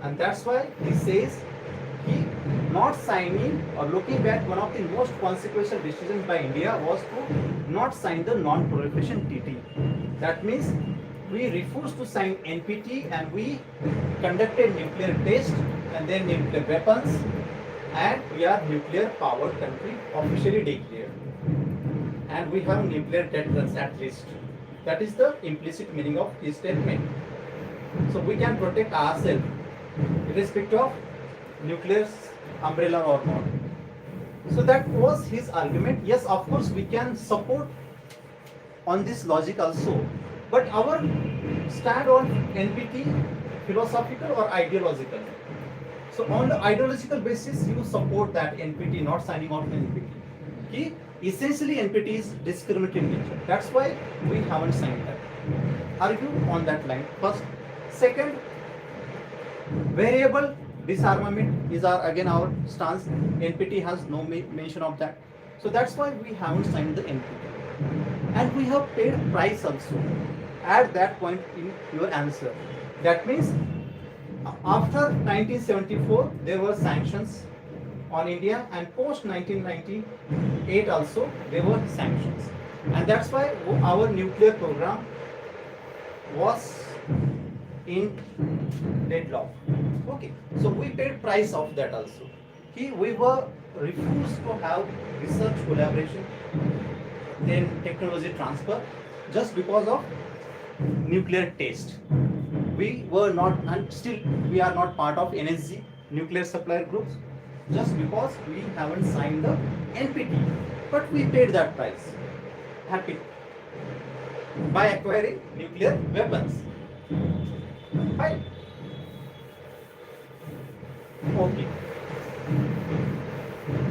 And that's why he says he not signing or looking back, one of the most consequential decisions by India was to not sign the Non-Proliferation Treaty. That means we refused to sign NPT and we conducted nuclear test and then nuclear weapons, and we are nuclear powered country officially declared. And we have nuclear deterrence at least. That is the implicit meaning of his statement. So we can protect ourselves irrespective of nuclear umbrella or not. So that was his argument. Yes, of course we can support on this logic also, but our stand on NPT philosophical or ideological. So on the ideological basis you support that NPT, not signing of NPT. Essentially NPT is discriminatory nature. That's why we haven't signed that. Argue on that line first. Second, variable disarmament is our stance. NPT has no mention of that. So that's why we haven't signed the NPT. And we have paid price also at that point in your answer. That means after 1974 there were sanctions on India, and post 1998 also there were sanctions. And that's why our nuclear program was in deadlock. Okay, so we paid price of that also. We were refused to have research collaboration, then technology transfer, just because of nuclear test. We were not, and still we are not part of NSG, nuclear supplier groups, just because we haven't signed the NPT. But we paid that price. Happy by acquiring nuclear weapons. Fine. Okay.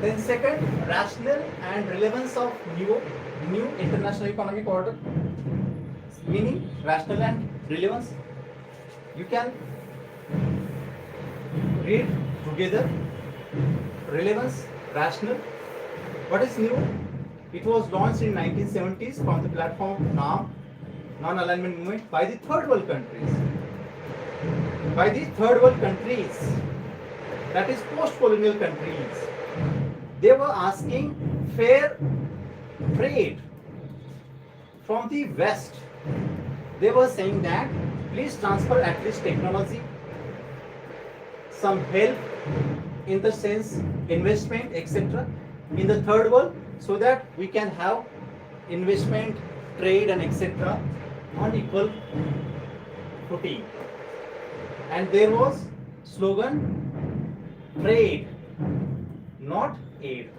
Then second, rationale and relevance of new international economic order. Meaning rationale and relevance. You can read together. Relevance, rationale. What is new? It was launched in 1970s from the platform non-alignment movement by the third world countries. By the third world countries, that is post-colonial countries. They were asking fair trade from the West. They were saying that please transfer at least technology, some help in the sense investment, etc. in the third world, so that we can have investment, trade and etc. on equal footing. And there was slogan, trade, not aid.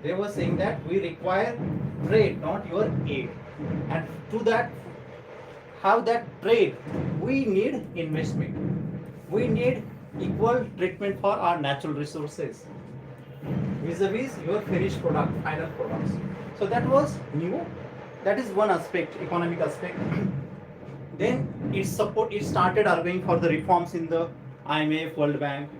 They were saying that we require trade, not your aid. And to that, have that trade, we need investment. We need equal treatment for our natural resources vis-a-vis your finished product, final products. So that was new. That is one aspect, economic aspect. Then it started arguing for the reforms in the IMF, World Bank,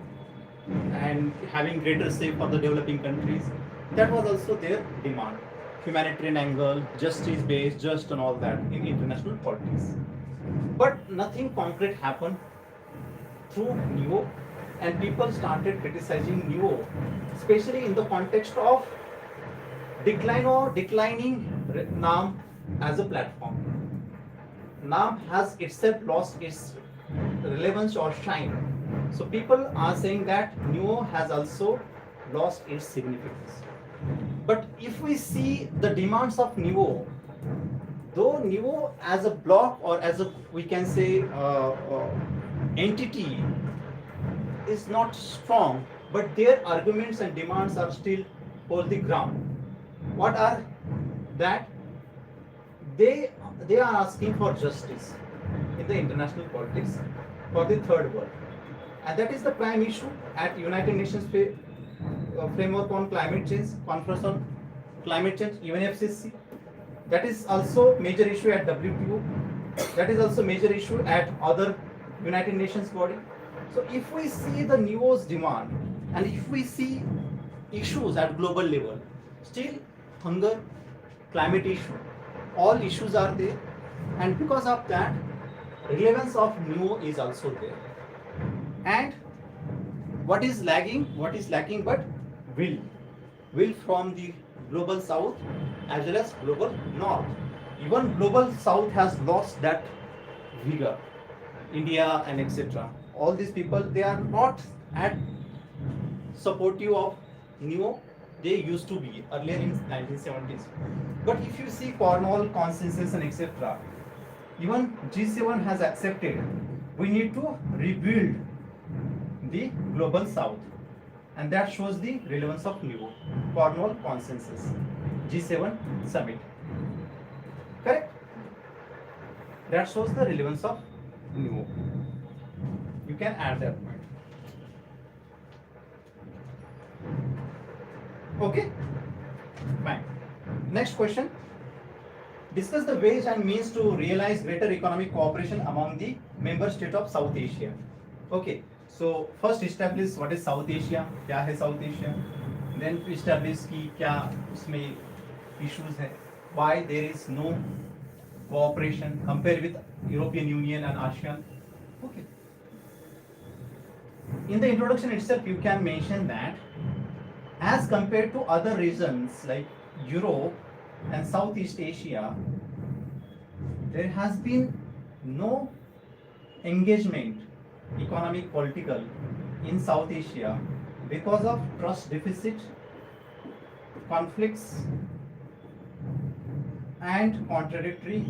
and having greater say for the developing countries. That was also their demand. Humanitarian angle, justice based, just and all that in international politics. But nothing concrete happened through NEO, and people started criticizing NEO, especially in the context of decline or declining NAM as a platform. NAM has itself lost its relevance or shine. So people are saying that NEO has also lost its significance. But if we see the demands of NEO, though NEO as a block or as a, we can say, entity is not strong, but their arguments and demands are still hold the ground. What are that? They are asking for justice in the international politics for the third world, and that is the prime issue at United Nations framework on climate change, conference on climate change, UNFCCC. That is also major issue at WTO. That is also major issue at other United Nations body. So if we see the NEO's demand and if we see issues at global level, still hunger, climate issue, all issues are there, and because of that, relevance of NEO is also there. And what is lagging? What is lacking? But will from the global south as well as global north. Even global south has lost that vigor. India and etc. All these people, they are not at supportive of NEO. They used to be earlier in 1970s. But if you see Cornwall consensus and etc., even G7 has accepted we need to rebuild the global south, and that shows the relevance of NEO. Cornwall consensus, G7 summit. Correct? That shows the relevance of NEO. You can add that point. Okay? Fine. Next question. Discuss the ways and means to realize greater economic cooperation among the member states of South Asia. Okay. So first establish what is South Asia, क्या है South Asia. Then establish कि क्या उसमें issues है. Why there is no cooperation compared with European Union and ASEAN. Okay. In the introduction itself, you can mention that as compared to other regions like Europe and Southeast Asia, there has been no engagement, economic, political, in South Asia because of trust deficit, conflicts, and contradictory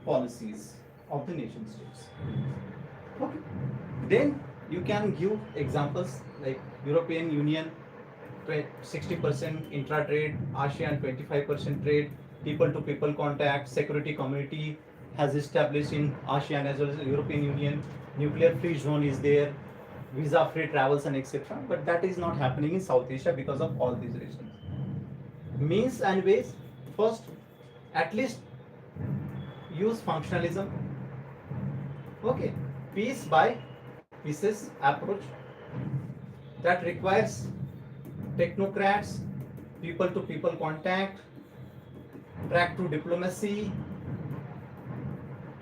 policies of the nation states. Okay. Then you can give examples like European Union 60% intra-trade, ASEAN 25% trade, people-to-people contact, security community has established in ASEAN as well as the European Union, nuclear-free zone is there, visa-free travels and etc. But that is not happening in South Asia because of all these reasons. Means and ways, first, at least use functionalism. Okay, piece by pieces approach that requires technocrats, people to people contact, track to diplomacy,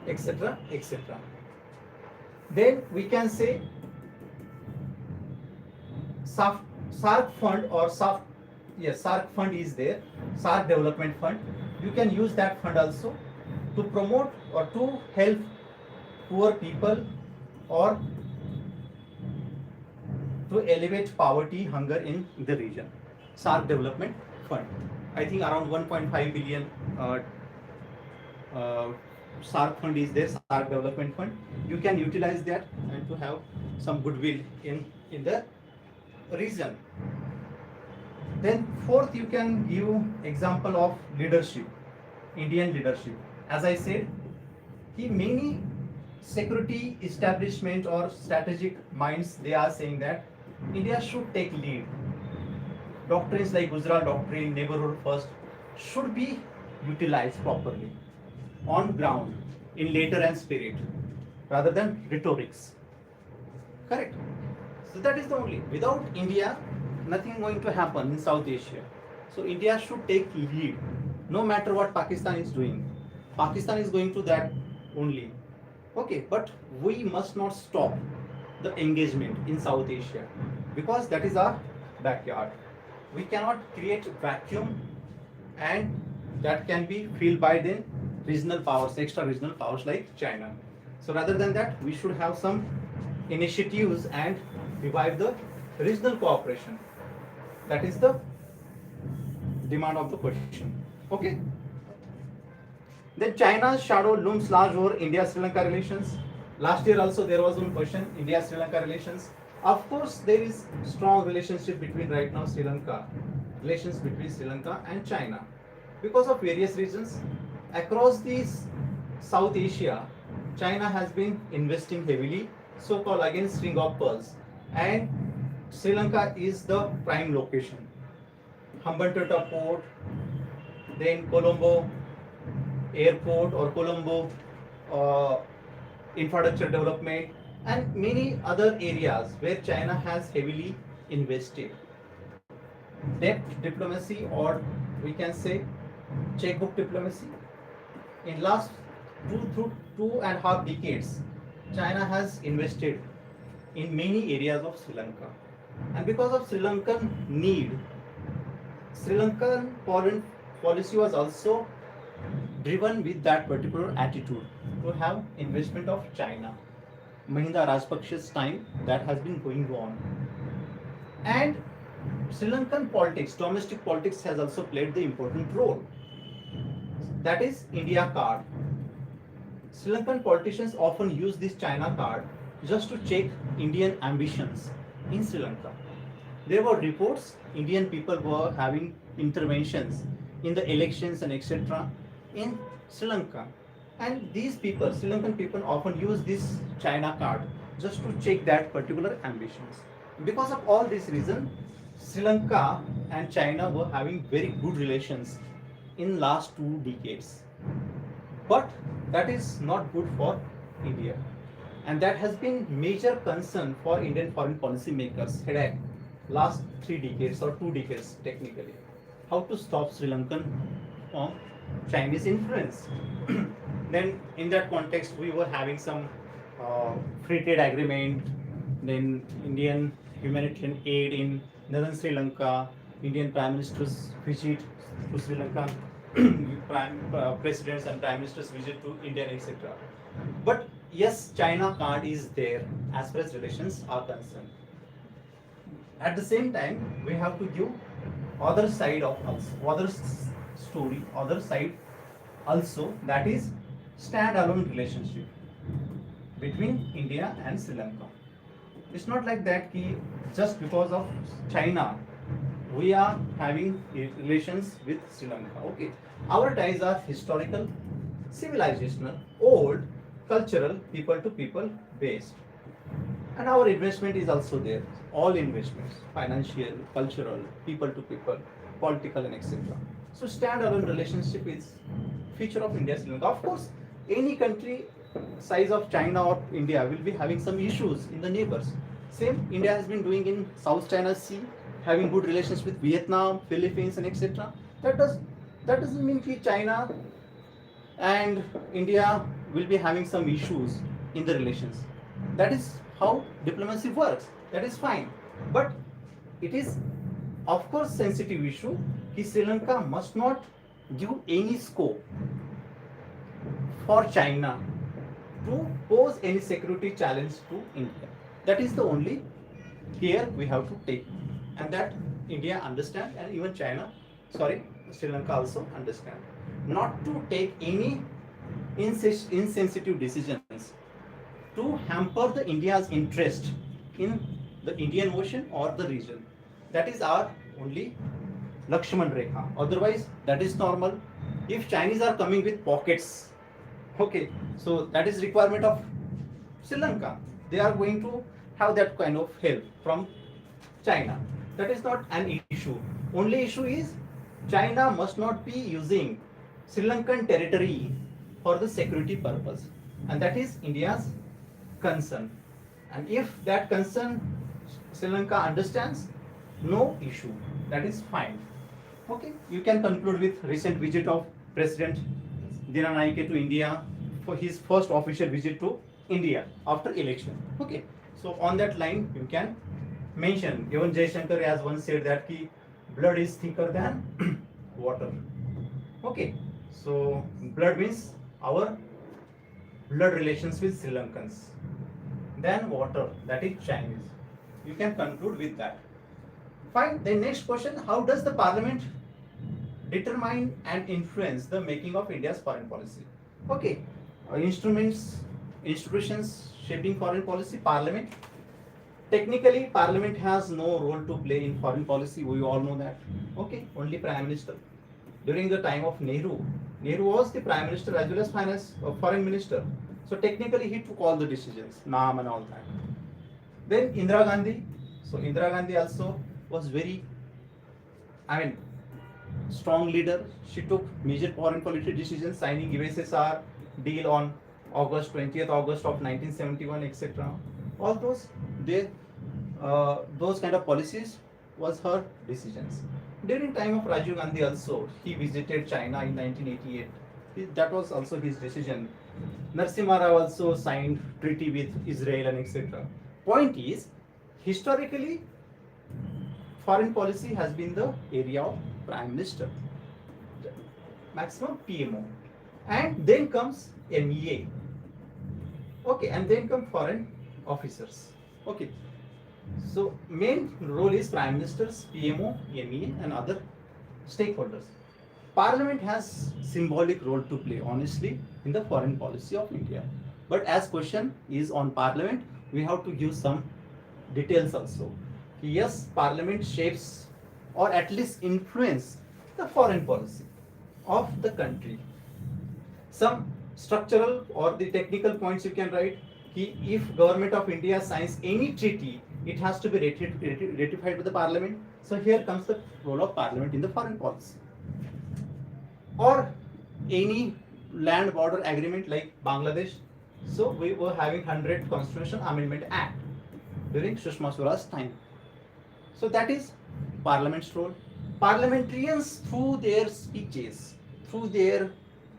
etc. etc. Then we can say SARC fund or SARC fund is there, SARC development fund. You can use that fund also to promote or to help poor people or to elevate poverty, hunger in the region. SARC development fund. I think around 1.5 billion SARC fund is there, SARC development fund. You can utilize that and to have some goodwill in the region. Then fourth, you can give example of leadership, Indian leadership. As I said, many security establishment or strategic minds, they are saying that India should take lead. Doctrines like Gujarat doctrine, neighborhood first, should be utilized properly on ground in letter and spirit rather than rhetorics. Correct. So that is the only. Without India, nothing going to happen in South Asia. So India should take lead, no matter what Pakistan is doing. Pakistan is going to that only. Okay, but we must not stop the engagement in South Asia because that is our backyard. We cannot create vacuum and that can be filled by then regional powers, extra regional powers like China. So rather than that, we should have some initiatives and revive the regional cooperation. That is the demand of the question. Okay. Then China's shadow looms large over India-Sri Lanka relations. Last year also there was one question, India-Sri Lanka relations. Of course, there is strong relationship between right now Sri Lanka, relations between Sri Lanka and China. Because of various reasons, across these South Asia, China has been investing heavily, so-called again string of pearls. And Sri Lanka is the prime location. Hambantota port, then Colombo airport or Colombo uh, infrastructure development and many other areas where China has heavily invested. Debt diplomacy or we can say checkbook diplomacy. In last 2 and a half decades, China has invested in many areas of Sri Lanka. And because of Sri Lankan need, Sri Lankan foreign policy was also driven with that particular attitude to have investment of China. Mahinda Rajapaksa's time that has been going on. And Sri Lankan politics, domestic politics has also played the important role. That is India card. Sri Lankan politicians often use this China card just to check Indian ambitions in Sri Lanka. There were reports Indian people were having interventions in the elections and etc. in Sri Lanka. And these people, Sri Lankan people, often use this China card just to check that particular ambitions. Because of all this reason, Sri Lanka and China were having very good relations in last 2 decades. But that is not good for India. And that has been major concern for Indian foreign policy makers headache last 3 decades or 2 decades technically. How to stop Sri Lankan from Chinese influence. Then in that context we were having some free trade agreement, then Indian humanitarian aid in northern Sri Lanka, Indian Prime Minister's visit to Sri Lanka, presidents and prime ministers visit to India, etc. But yes, China card is there as far as relations are concerned. At the same time, we have to give other side of us, other story, other side also, that is stand-alone relationship between India and Sri Lanka. It's not like that ki just because of China we are having relations with Sri Lanka. Okay, our ties are historical, civilizational, old, cultural, people to people based. And our investment is also there. All investments, financial, cultural, people to people, political, and etc. So standalone relationship is feature of India Sri Lanka. Of course, any country size of China or India will be having some issues in the neighbors. Same India has been doing in South China Sea, having good relations with Vietnam, Philippines, and etc. That doesn't mean that China and India will be having some issues in the relations. That is how diplomacy works. That is fine. But it is of course sensitive issue कि Sri Lanka must not give any scope for China to pose any security challenge to India. That is the only care we have to take, and that India understand, and even China, sorry, Sri Lanka also understand, not to take any insensitive decisions to hamper the India's interest in the Indian Ocean or the region. That is our only Lakshman Rekha. Otherwise, that is normal. If Chinese are coming with pockets, okay, so that is requirement of Sri Lanka. They are going to have that kind of help from China. That is not an issue. Only issue is China must not be using Sri Lankan territory for the security purpose, and that is India's concern. And if that concern Sri Lanka understands, no issue. That is fine. Okay, you can conclude with recent visit of President Dinanaike to India for his first official visit to India after election. Okay, so on that line you can mention. Even Jaishankar has once said that ki blood is thicker than water. Okay, so blood means our blood relations with Sri Lankans. Then water, that is Chinese. You can conclude with that. Fine. The next question: how does the Parliament determine and influence the making of India's foreign policy? Okay, institutions shaping foreign policy. Parliament. Technically, Parliament has no role to play in foreign policy. We all know that. Okay, only Prime Minister. During the time of Nehru, Nehru was the Prime Minister as well as Foreign Minister. So technically, he took all the decisions, Naam and all that. Then Indira Gandhi. So Indira Gandhi also was very, strong leader. She took major foreign policy decisions, signing USSR deal on August 20th August of 1971, etc. All those kind of policies was her decisions. During time of Rajiv Gandhi also, he visited China in 1988. That was also his decision. Narasimha Rao also signed treaty with Israel and etc. Point is, historically, foreign policy has been the area of Prime Minister, maximum PMO, and then comes MEA. Okay, and then come foreign officers. Okay, so main role is Prime Ministers, PMO, MEA, and other stakeholders. Parliament has symbolic role to play, honestly, in the foreign policy of India. But as question is on Parliament, we have to give some details also. Yes, Parliament shapes or at least influence the foreign policy of the country. Some structural or the technical points you can write. If Government of India signs any treaty, it has to be ratified by the Parliament. So here comes the role of Parliament in the foreign policy. Or any land border agreement like Bangladesh. So we were having 100th Constitution Amendment Act during Sushma Swaraj's time. So that is Parliament's role. Parliamentarians, through their speeches, through their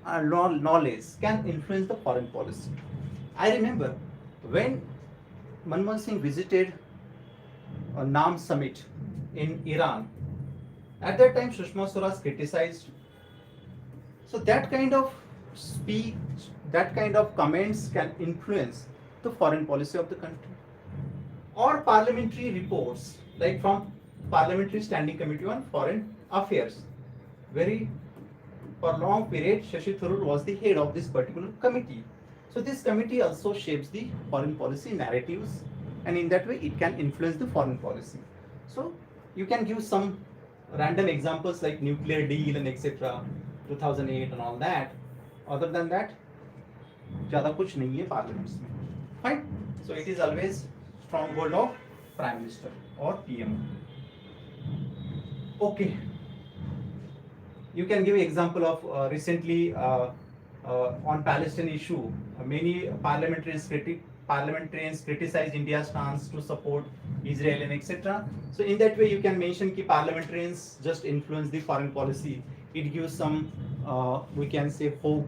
knowledge, can influence the foreign policy. I remember when Manmohan Singh visited a NAM summit in Iran. At that time, Sushma Swaraj criticized. So that kind of speech, that kind of comments can influence the foreign policy of the country. Or parliamentary reports, like from Parliamentary Standing Committee on Foreign Affairs. For long period, Shashi Tharoor was the head of this particular committee. So this committee also shapes the foreign policy narratives, and in that way it can influence the foreign policy. So you can give some random examples like nuclear deal and etc. 2008 and all that. Other than that, ज़्यादा कुछ नहीं है parliaments में. Fine. So it is always stronghold of Prime Minister or PM. Okay. You can give example of recently on Palestine issue. Many parliamentarians criticized India's stance to support Israel and etc. So in that way you can mention that parliamentarians just influence the foreign policy. It gives some we can say hope,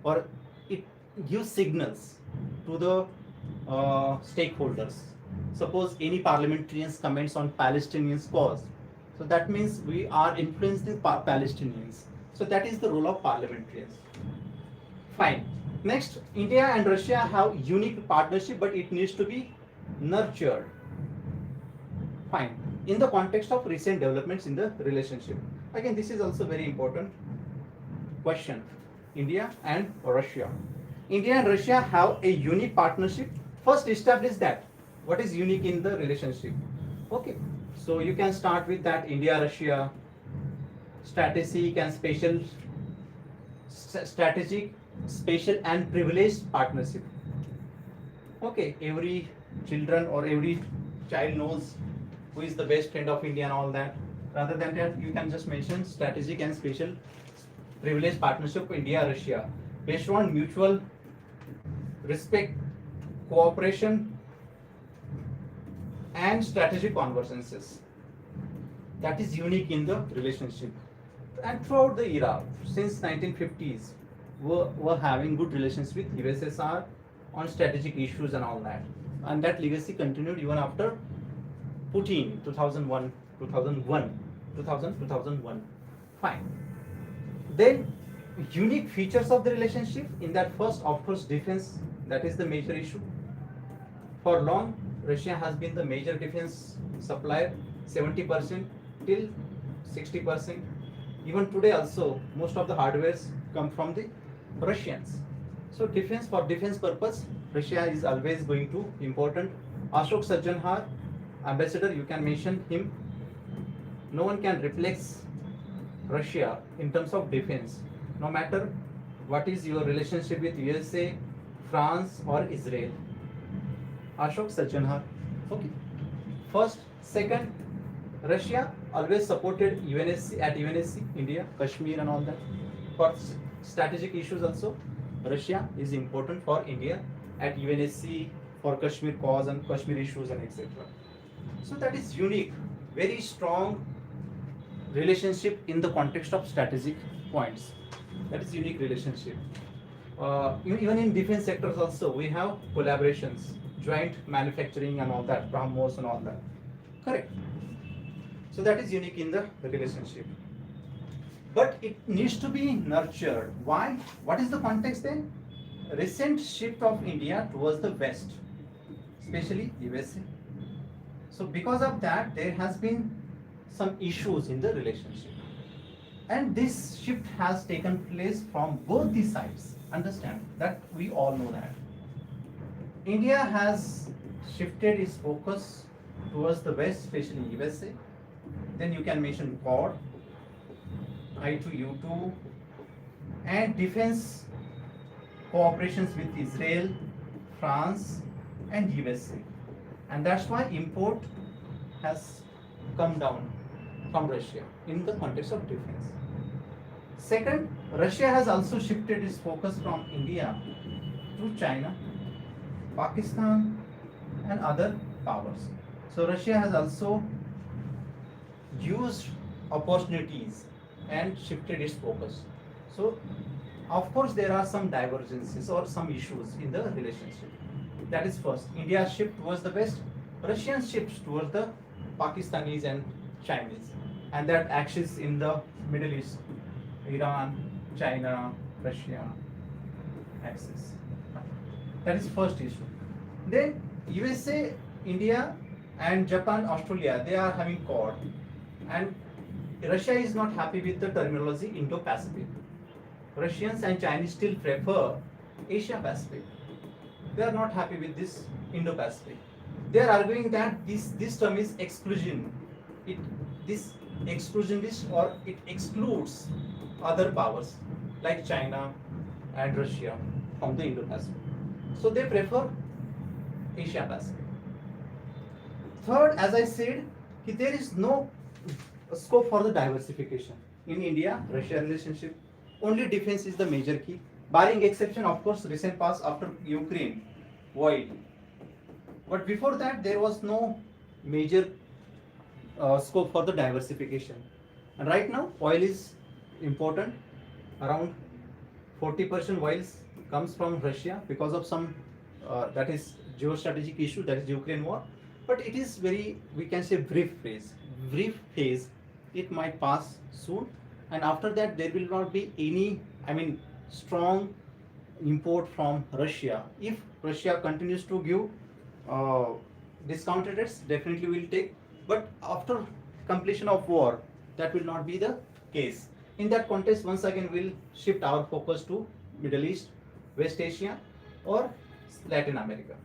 or it gives signals to the stakeholders. Suppose any parliamentarians comments on Palestinians cause, so that means we are influencing Palestinians. So that is the role of parliamentarians. Fine. Next, India and Russia have unique partnership, but it needs to be nurtured. Fine. In the context of recent developments in the relationship. Again, this is also very important question. India and Russia. India and Russia have a unique partnership. First, establish that. What is unique in the relationship? Okay. So you can start with that India-Russia strategic and special and privileged partnership. Okay, every children or every child knows who is the best friend of India and all that. Rather than that, you can just mention strategic and special privileged partnership of India-Russia based on mutual respect, cooperation, and strategic convergences. That is unique in the relationship. And throughout the era, since 1950s, were having good relations with USSR on strategic issues and all that. And that legacy continued even after Putin, 2001, 2001, 2000, 2001. Fine. Then, unique features of the relationship in that first, of course, defense, that is the major issue. For long, Russia has been the major defense supplier, 70% till 60%. Even today also, most of the hardwares come from the Russians. So defense, for defense purpose, Russia is always going to important. Ashok Sajjanhar, ambassador, you can mention him. No one can replace Russia in terms of defense, no matter what is your relationship with USA, France or Israel. Ashok Sajjanhar. Okay. First, second, Russia always supported UNSC at UNSC, India, Kashmir and all that. For strategic issues also, Russia is important for India at UNSC for Kashmir cause and Kashmir issues and etc. So that is unique, very strong relationship in the context of strategic points. That is unique relationship. Even in defense sectors also, we have collaborations, joint manufacturing and all that, BrahMos and all that. Correct. So that is unique in the relationship. But it needs to be nurtured. Why? What is the context then? Recent shift of India towards the West, especially USA. So because of that, there has been some issues in the relationship. And this shift has taken place from both the sides. Understand that we all know that. India has shifted its focus towards the West, especially USA. Then you can mention Quad, I2U2, and defense cooperations with Israel, France, and USA. And that's why import has come down from Russia in the context of defense. Second, Russia has also shifted its focus from India to China, Pakistan, and other powers. So Russia has also used opportunities and shifted its focus. So, of course, there are some divergences or some issues in the relationship. That is first. India shift towards the west, Russian shifts towards the Pakistanis and Chinese, and that axis in the Middle East, Iran, China, Russia axis. That is first issue. Then USA, India, and Japan, Australia, they are having Quad, and Russia is not happy with the terminology Indo-Pacific. Russians and Chinese still prefer Asia-Pacific. They are not happy with this Indo-Pacific. They are arguing that this term is exclusion. This exclusionist, or it excludes other powers like China and Russia from the Indo-Pacific. So they prefer Asia-Pacific. Third, as I said, there is no scope for the diversification. In India-Russia relationship, only defense is the major key, barring exception, of course, recent past after Ukraine war. But before that, there was no major scope for the diversification. And right now, oil is important. Around 40% oil comes from Russia because of some that is geostrategic issue, that is Ukraine war. But it is very, we can say, brief phase. Brief phase. It might pass soon, and after that there will not be any, strong import from Russia. If Russia continues to give discounted rates, definitely will take. But after completion of war, that will not be the case. In that context, once again we'll shift our focus to Middle East, West Asia, or Latin America.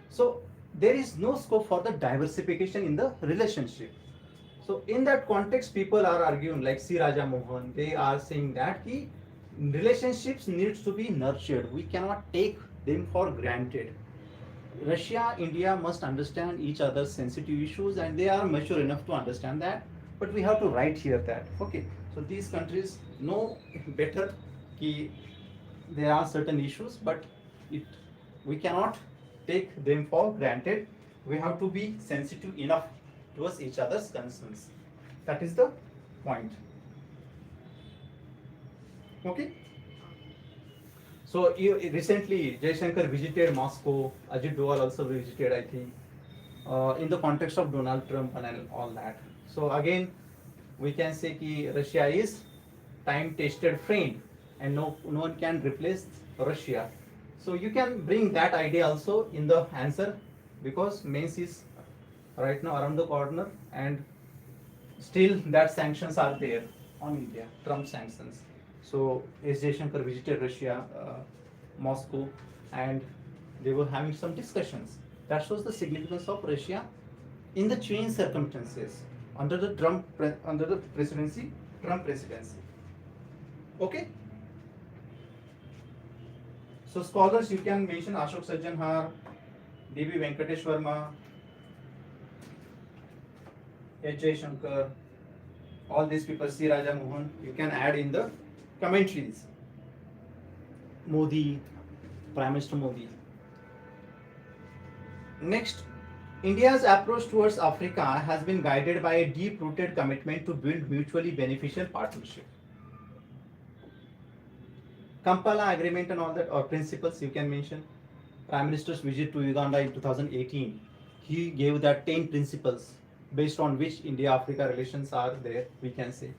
So there is no scope for the diversification in the relationship. So in that context, people are arguing, like C. Raja Mohan, they are saying that relationships needs to be nurtured. We cannot take them for granted. Russia, India must understand each other's sensitive issues, and they are mature enough to understand that. But we have to write here that, okay, so these countries know better that there are certain issues, but we cannot take them for granted. We have to be sensitive enough towards each other's concerns. That is the point. Okay. So recently Jaishankar visited Moscow. Ajit Doval also visited, I think, in the context of Donald Trump and all that. So again, we can say that Russia is time-tested friend, and no one can replace Russia. So you can bring that idea also in the answer, because mains is right now around the corner, and still that sanctions are there on India, Trump sanctions. So S. Jaishankar visited Russia, Moscow, and they were having some discussions. That shows the significance of Russia in the change circumstances under the under the presidency, Trump presidency. Okay. So scholars you can mention Ashok Sajjanhar, D.B. Venkatesh Verma, H. Jaishankar, all these people, C. Raja Mohan, you can add in the commentaries. Modi, Prime Minister Modi. Next, India's approach towards Africa has been guided by a deep-rooted commitment to build mutually beneficial partnership. Kampala Agreement and all that, or principles you can mention. Prime Minister's visit to Uganda in 2018, he gave that 10 principles based on which India-Africa relations are there, we can say.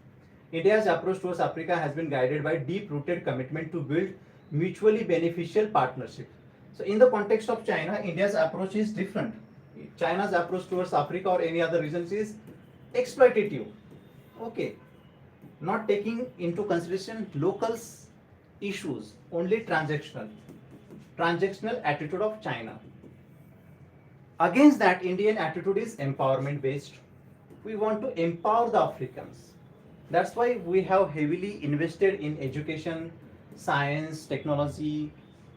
India's approach towards Africa has been guided by deep-rooted commitment to build mutually beneficial partnership. So in the context of China, India's approach is different. China's approach towards Africa or any other regions is exploitative. Okay. Not taking into consideration local issues, only transactional. Transactional attitude of China. Against that, Indian attitude is empowerment based. We want to empower the Africans. That's why we have heavily invested in education, science, technology,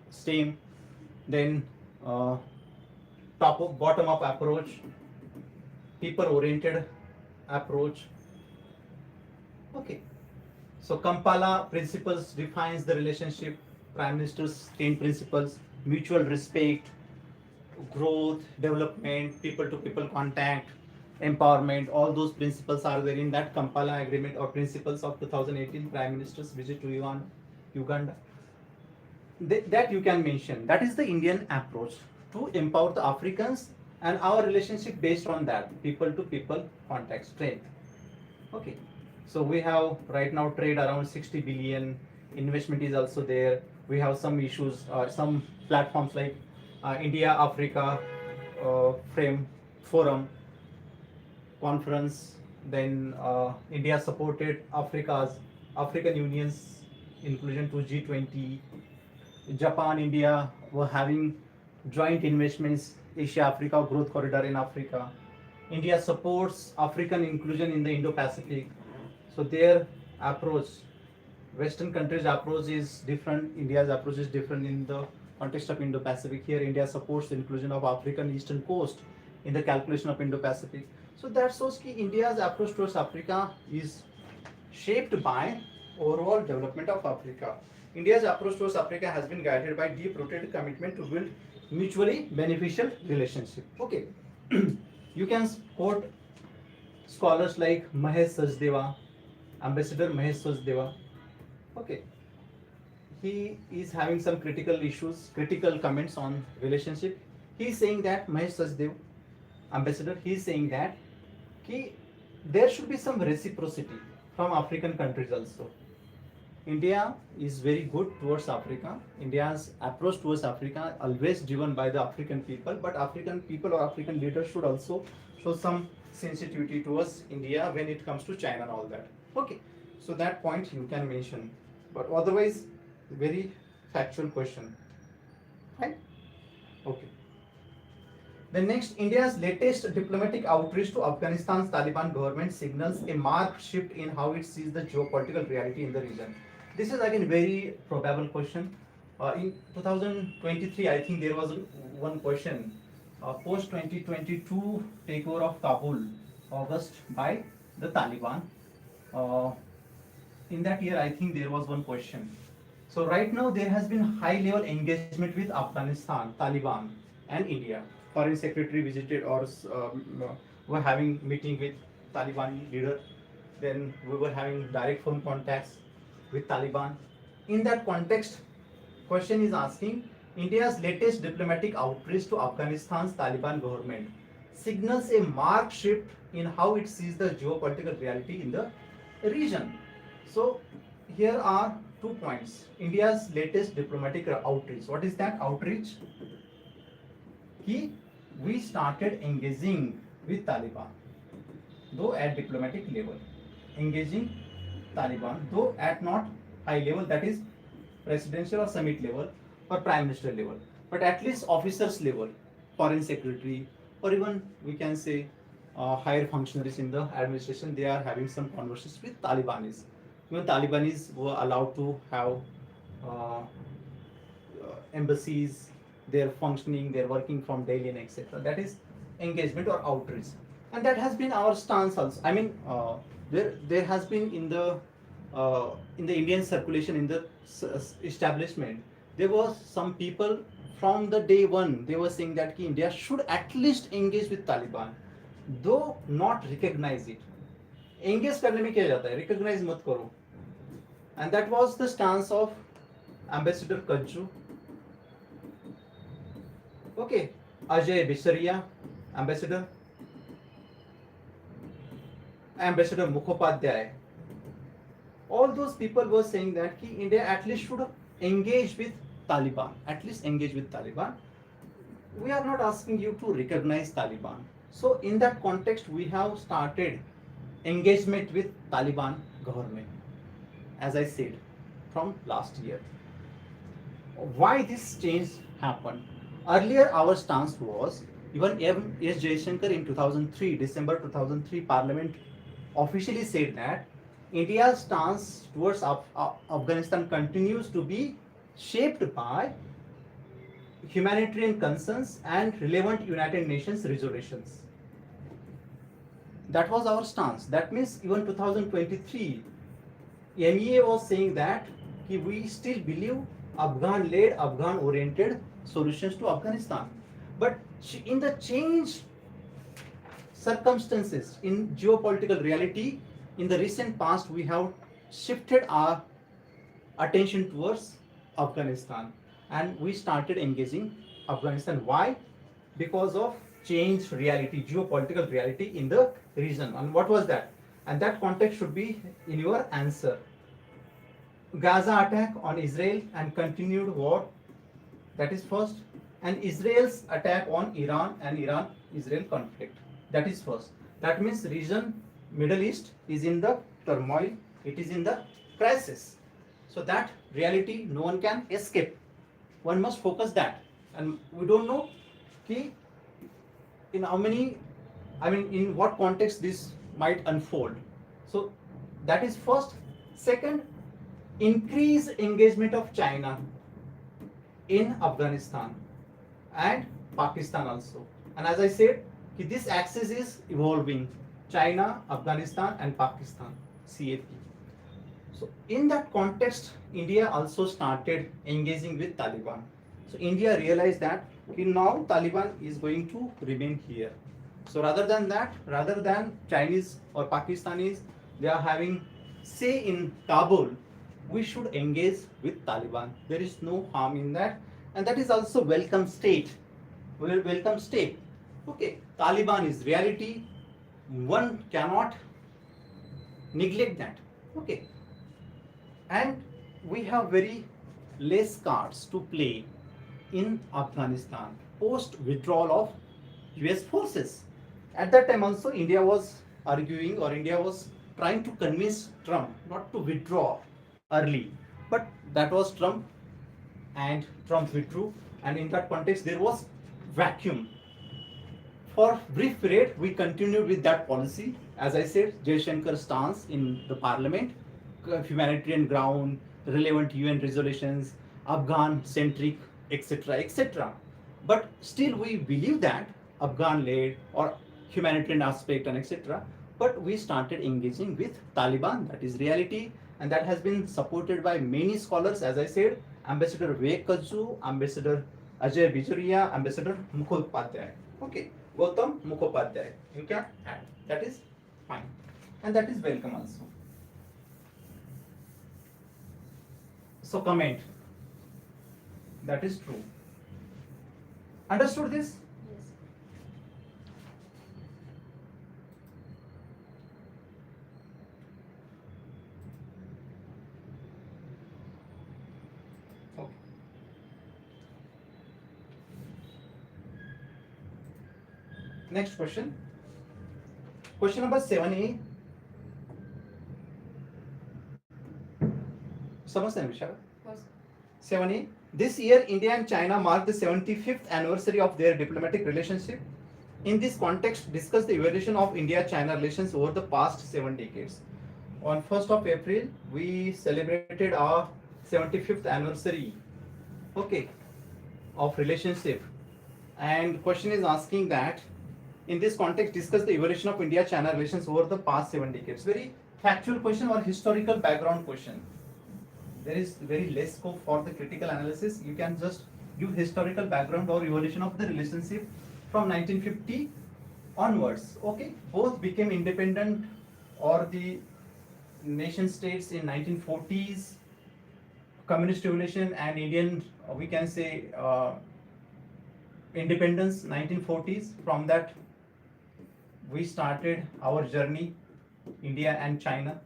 STEM, then bottom up approach, people oriented approach. Okay. So Kampala principles defines the relationship. Prime Minister's 10 principles: mutual respect, growth, development, people to people contact, empowerment. All those principles are there in that Kampala agreement or principles of 2018 Prime Minister's visit to Uganda. That you can mention. That is the Indian approach to empower the Africans, and our relationship based on that people to people contact strength. Okay. So we have right now trade around 60 billion. Investment is also there. We have some issues, some platforms like India Africa Forum conference. Then India supported African Union's inclusion to G20. Japan, India were having joint investments, Asia Africa Growth Corridor in Africa. India supports African inclusion in the Indo-Pacific. So their approach, Western countries' approach is different. India's approach is different in the context of Indo-Pacific. Here, India supports the inclusion of African Eastern Coast in the calculation of Indo-Pacific. So that shows that India's approach towards Africa is shaped by overall development of Africa. India's approach towards Africa has been guided by deep-rooted commitment to build mutually beneficial relationship. Okay, you can quote scholars like Mahesh Sachdeva, Ambassador Mahesh Sachdeva. Okay, he is having some critical issues, critical comments on relationship. He is saying that Mahesh Sachdev, Ambassador, he is saying that there should be some reciprocity from African countries also. India is very good towards Africa. India's approach towards Africa always driven by the African people, but African people or African leaders should also show some sensitivity towards India when it comes to China and all that. Okay, so that point you can mention, but otherwise, very factual question. Right? Okay. The next, India's latest diplomatic outreach to Afghanistan's Taliban government signals a marked shift in how it sees the geopolitical reality in the region. This is again very probable question. In 2023, I think there was one question. Post 2022 takeover of Kabul, August by the Taliban. In that year, I think there was one question. So right now there has been high level engagement with Afghanistan, Taliban and India. foreign secretary visited or were having meeting with Taliban leader. Then we were having direct phone contacts with Taliban. In that context, question is asking India's latest diplomatic outreach to Afghanistan's Taliban government signals a marked shift in how it sees the geopolitical reality in the region. So here are 2 points. India's latest diplomatic outreach. What is that outreach? We started engaging with Taliban, though at diplomatic level, engaging Taliban, though at not high level, that is presidential or summit level or prime minister level, but at least officers level, foreign secretary, or even we can say higher functionaries in the administration, they are having some conversations with Talibanis. Even Talibanis were allowed to have uh, embassies, they're functioning, they're working from Delhi and etc. That is engagement or outreach, and that has been our stance also. I mean, there has been in the Indian circulation in the establishment, there was some people from the day one they were saying that India should at least engage with Taliban, though not recognize it. Engage करने में क्या जाता है, recognize मत करो. And that was the stance of Ambassador Kajju. Okay, Ajay Bisaria, Ambassador Mukhopadhyay. All those people were saying that India at least should engage with Taliban. At least engage with Taliban. We are not asking you to recognize Taliban. So in that context, we have started engagement with Taliban government, as I said, from last year. Why this change happened? Earlier, our stance was, even M.S. Jaishankar in 2003, December 2003, Parliament officially said that India's stance towards Afghanistan continues to be shaped by humanitarian concerns and relevant United Nations resolutions. That was our stance. That means even 2023, MEA was saying that we still believe Afghan-led, Afghan-oriented solutions to Afghanistan. But in the changed circumstances, in geopolitical reality, in the recent past, we have shifted our attention towards Afghanistan and we started engaging Afghanistan. Why? Because of changed reality, geopolitical reality in the region. And what was that? And that context should be in your answer. Gaza attack on Israel and continued war, that is first. And Israel's attack on Iran and Iran-Israel conflict, that is first. That means region, Middle East is in the turmoil, it is in the crisis. So that reality no one can escape. One must focus that. And we don't know in how many, in what context this might unfold. So that is first. Second, increase engagement of China in Afghanistan and Pakistan also. And as I said, this axis is evolving. China, Afghanistan and Pakistan, CAP. So in that context, India also started engaging with Taliban. So India realized that now Taliban is going to remain here. So rather than Chinese or Pakistanis, they are having say in Kabul, we should engage with Taliban. There is no harm in that. And that is also welcome state. Welcome state. Okay, Taliban is reality. One cannot neglect that. Okay. And we have very less cards to play in Afghanistan post withdrawal of US forces. At that time also India was arguing, or India was trying to convince Trump not to withdraw early. But that was Trump, and Trump withdrew, and in that context there was vacuum. For brief period we continued with that policy. As I said, Jaishankar's stance in the parliament, humanitarian ground, relevant UN resolutions, Afghan centric, etc., etc. But still we believe that Afghan led or humanitarian aspect and etc. But we started engaging with Taliban. That is reality, and that has been supported by many scholars. As I said, Ambassador Vivek Kajju, Ambassador Ajay Bijaria, Ambassador Mukhopadhyay. Okay, Gautam Mukhopadhyay. You can add. That is fine, and that is welcome also. So comment. That is true. Understood this? Yes. Okay. Next question. Question number 7A. समझते हैं विशाल? Was 7A. This year, India and China mark the 75th anniversary of their diplomatic relationship. In this context, discuss the evolution of India-China relations over the past 7 decades. On 1st of April, we celebrated our 75th anniversary, okay, of relationship. And question is asking that, in this context, discuss the evolution of India-China relations over the past 7 decades. Very factual question or historical background question. There is very less scope for the critical analysis. You can just give historical background or evolution of the relationship from 1950 onwards. Okay, both became independent or the nation states in 1940s. Communist revolution and Indian, we can say, independence 1940s. From that, we started our journey, India and China,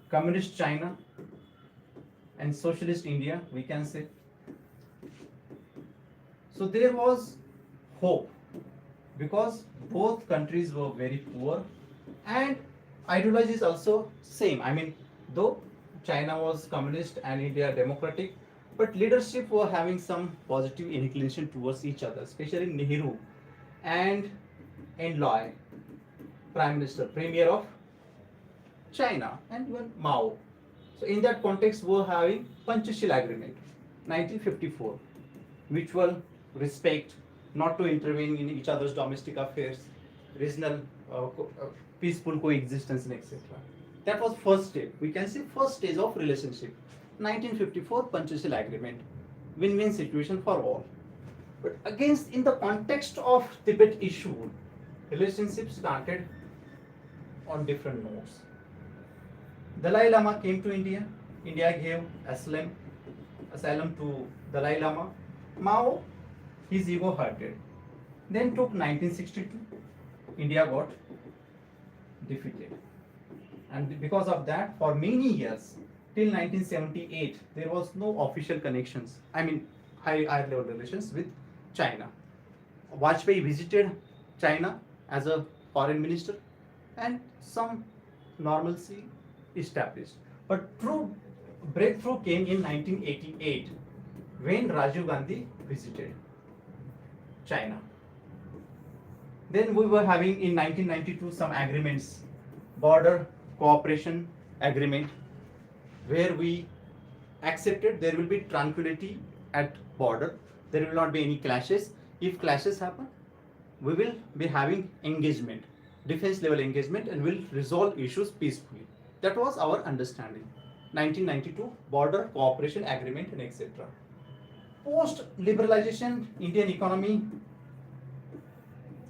communist China and socialist India, we can say. So there was hope because both countries were very poor and ideology is also same. I mean, though China was communist and India democratic, but leadership were having some positive inclination towards each other, especially Nehru and Enloy, Prime Minister, Premier of China, and even Mao. So in that context, we were having Panchashila Agreement, 1954, mutual respect, not to intervene in each other's domestic affairs, regional peaceful coexistence, and etc. That was first step. We can say first stage of relationship. 1954 Panchashila Agreement, win-win situation for all. But against in the context of Tibet issue, relationship started on different notes. Dalai Lama came to India. India gave asylum to Dalai Lama. Mao, his ego hurted. Then took 1962. India got defeated. And because of that, for many years, till 1978, there was no official connections. I mean, higher level relations with China. Vajpayee visited China as a foreign minister and some normalcy established. But true breakthrough came in 1988 when Rajiv Gandhi visited China. Then we were having in 1992 some agreements, border cooperation agreement, where we accepted there will be tranquility at border, there will not be any clashes. If clashes happen, we will be having engagement, defense level engagement, and will resolve issues peacefully. That was our understanding. 1992 border cooperation agreement and etc. Post liberalization, Indian economy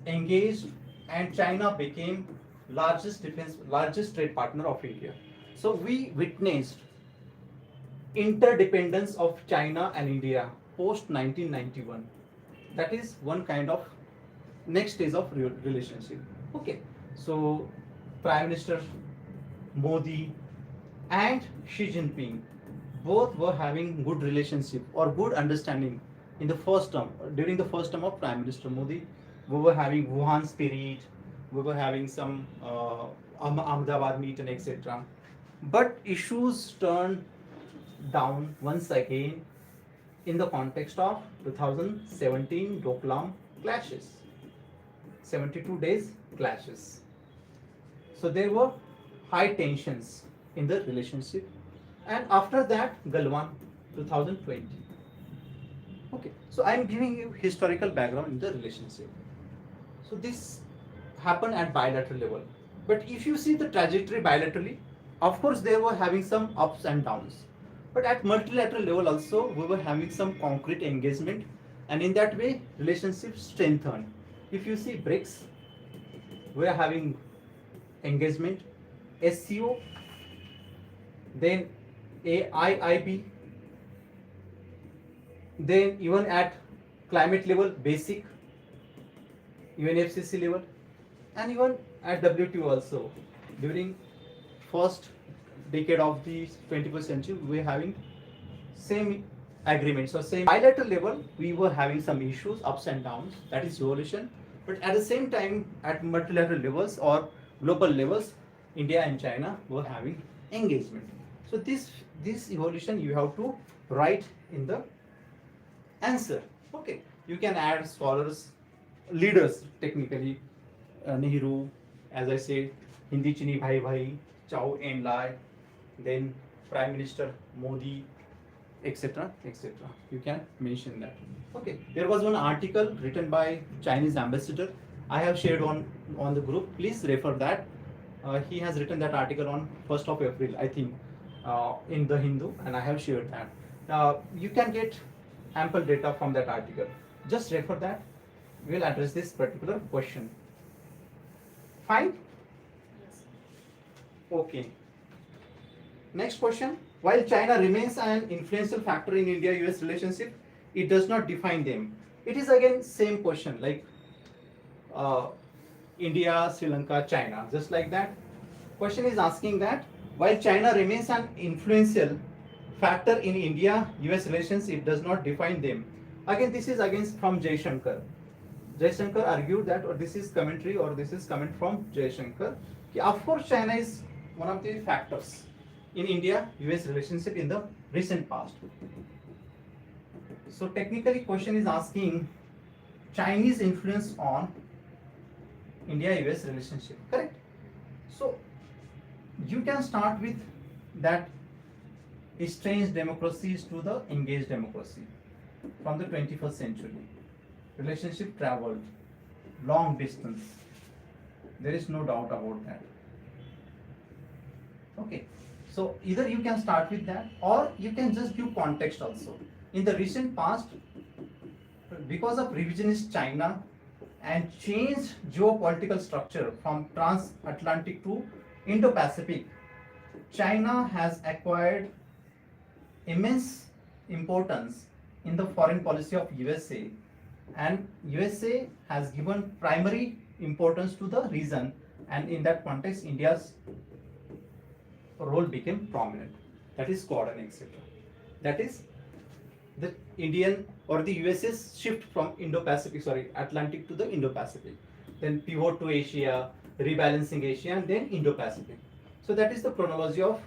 engaged and China became largest trade partner of India. So we witnessed interdependence of China and India post 1991. That is one kind of next stage of relationship. Okay, so Prime Minister Modi and Xi Jinping both were having good relationship or good understanding in the first term. During the first term of Prime Minister Modi, we were having Wuhan spirit, we were having some Ahmedabad meet and etc. But issues turned down once again in the context of 2017 Doklam clashes, 72 days clashes. So there were high tensions in the relationship, and after that Galwan 2020. Okay, so I am giving you historical background in the relationship. So this happened at bilateral level, but if you see the trajectory bilaterally, of course they were having some ups and downs, but at multilateral level also we were having some concrete engagement and in that way relationships strengthen. If you see BRICS, we are having engagement, SCO, then AIIB, then even at climate level, basic, UNFCCC level, and even at WTO also. During first decade of the 21st century, we are having same agreements. So same bilateral level, we were having some issues, ups and downs, that is evolution. But at the same time, at multilateral levels or global levels, India and China were having engagement. So this evolution you have to write in the answer. Okay, you can add scholars, leaders technically, Nehru, as I said, Hindi Chini Bhai Bhai, Chow En Lai, then Prime Minister Modi, etc., etc. You can mention that. Okay, there was one article written by Chinese ambassador. I have shared on the group. Please refer that. He has written that article on 1st of April, I think, in the Hindu, and I have shared that. You can get ample data from that article. Just refer that. We will address this particular question. Fine? Yes. Okay. Next question. While China remains an influential factor in India-US relationship, it does not define them. It is again same question like India, Sri Lanka, China, just like that. Question is asking that while China remains an influential factor in India-US relations, it does not define them. Again, this is again from Jaishankar. Jaishankar argued that, or this is commentary, or this is comment from Jaishankar. Of course, China is one of the factors in India-US relationship in the recent past. So technically, question is asking Chinese influence on India-US relationship, correct? So you can start with that estranged democracies to the engaged democracy from the 21st century. Relationship traveled long distance. There is no doubt about that. Okay, so either you can start with that or you can just give context also. In the recent past, because of revisionist China and changed geopolitical structure from transatlantic to Indo-Pacific, China has acquired immense importance in the foreign policy of USA, and USA has given primary importance to the region, and in that context India's role became prominent. That is Quad, etc. That is the Indian or the USA's shift from Atlantic to the Indo-Pacific, then pivot to Asia, rebalancing Asia, and then Indo-Pacific. So that is the chronology of